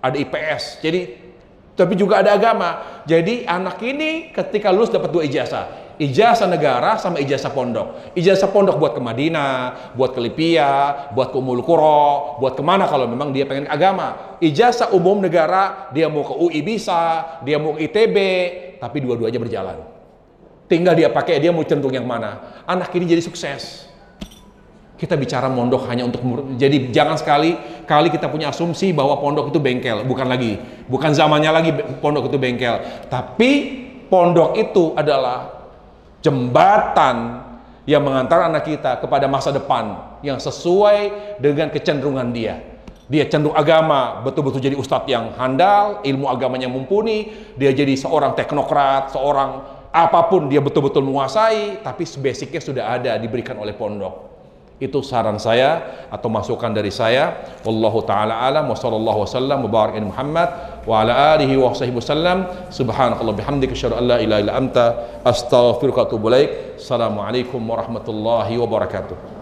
ada IPS. Jadi tapi juga ada agama. Jadi anak ini ketika lulus dapat 2 ijazah. Ijazah negara sama ijazah pondok. Ijazah pondok buat ke Madinah, buat ke Lipia, buat ke Ummul Qura, buat kemana kalau memang dia pengen agama. Ijazah umum negara, dia mau ke UI bisa, dia mau ke ITB, tapi dua-duanya berjalan. Tinggal dia pakai, dia mau cenderung yang mana. Anak ini jadi sukses. Kita bicara mondok hanya untuk, jadi jangan sekali kita punya asumsi bahwa pondok itu bengkel. Bukan zamannya lagi pondok itu bengkel. Tapi pondok itu adalah jembatan yang mengantar anak kita kepada masa depan yang sesuai dengan kecenderungan dia. Dia cenderung agama, betul-betul jadi ustadz yang handal, ilmu agamanya mumpuni, dia jadi seorang teknokrat, seorang apapun dia betul-betul menguasai, tapi basicnya sudah ada diberikan oleh pondok. Itu saran saya atau masukan dari saya. Wallahu taala alam wa sallallahu wasallam wa barik Muhammad wa ala alihi wa sahbihi wasallam. Subhanakallah bihamdika asyhadu an la ilaha illa anta astaghfiruka wa atubu ilaik. Assalamualaikum warahmatullahi wabarakatuh.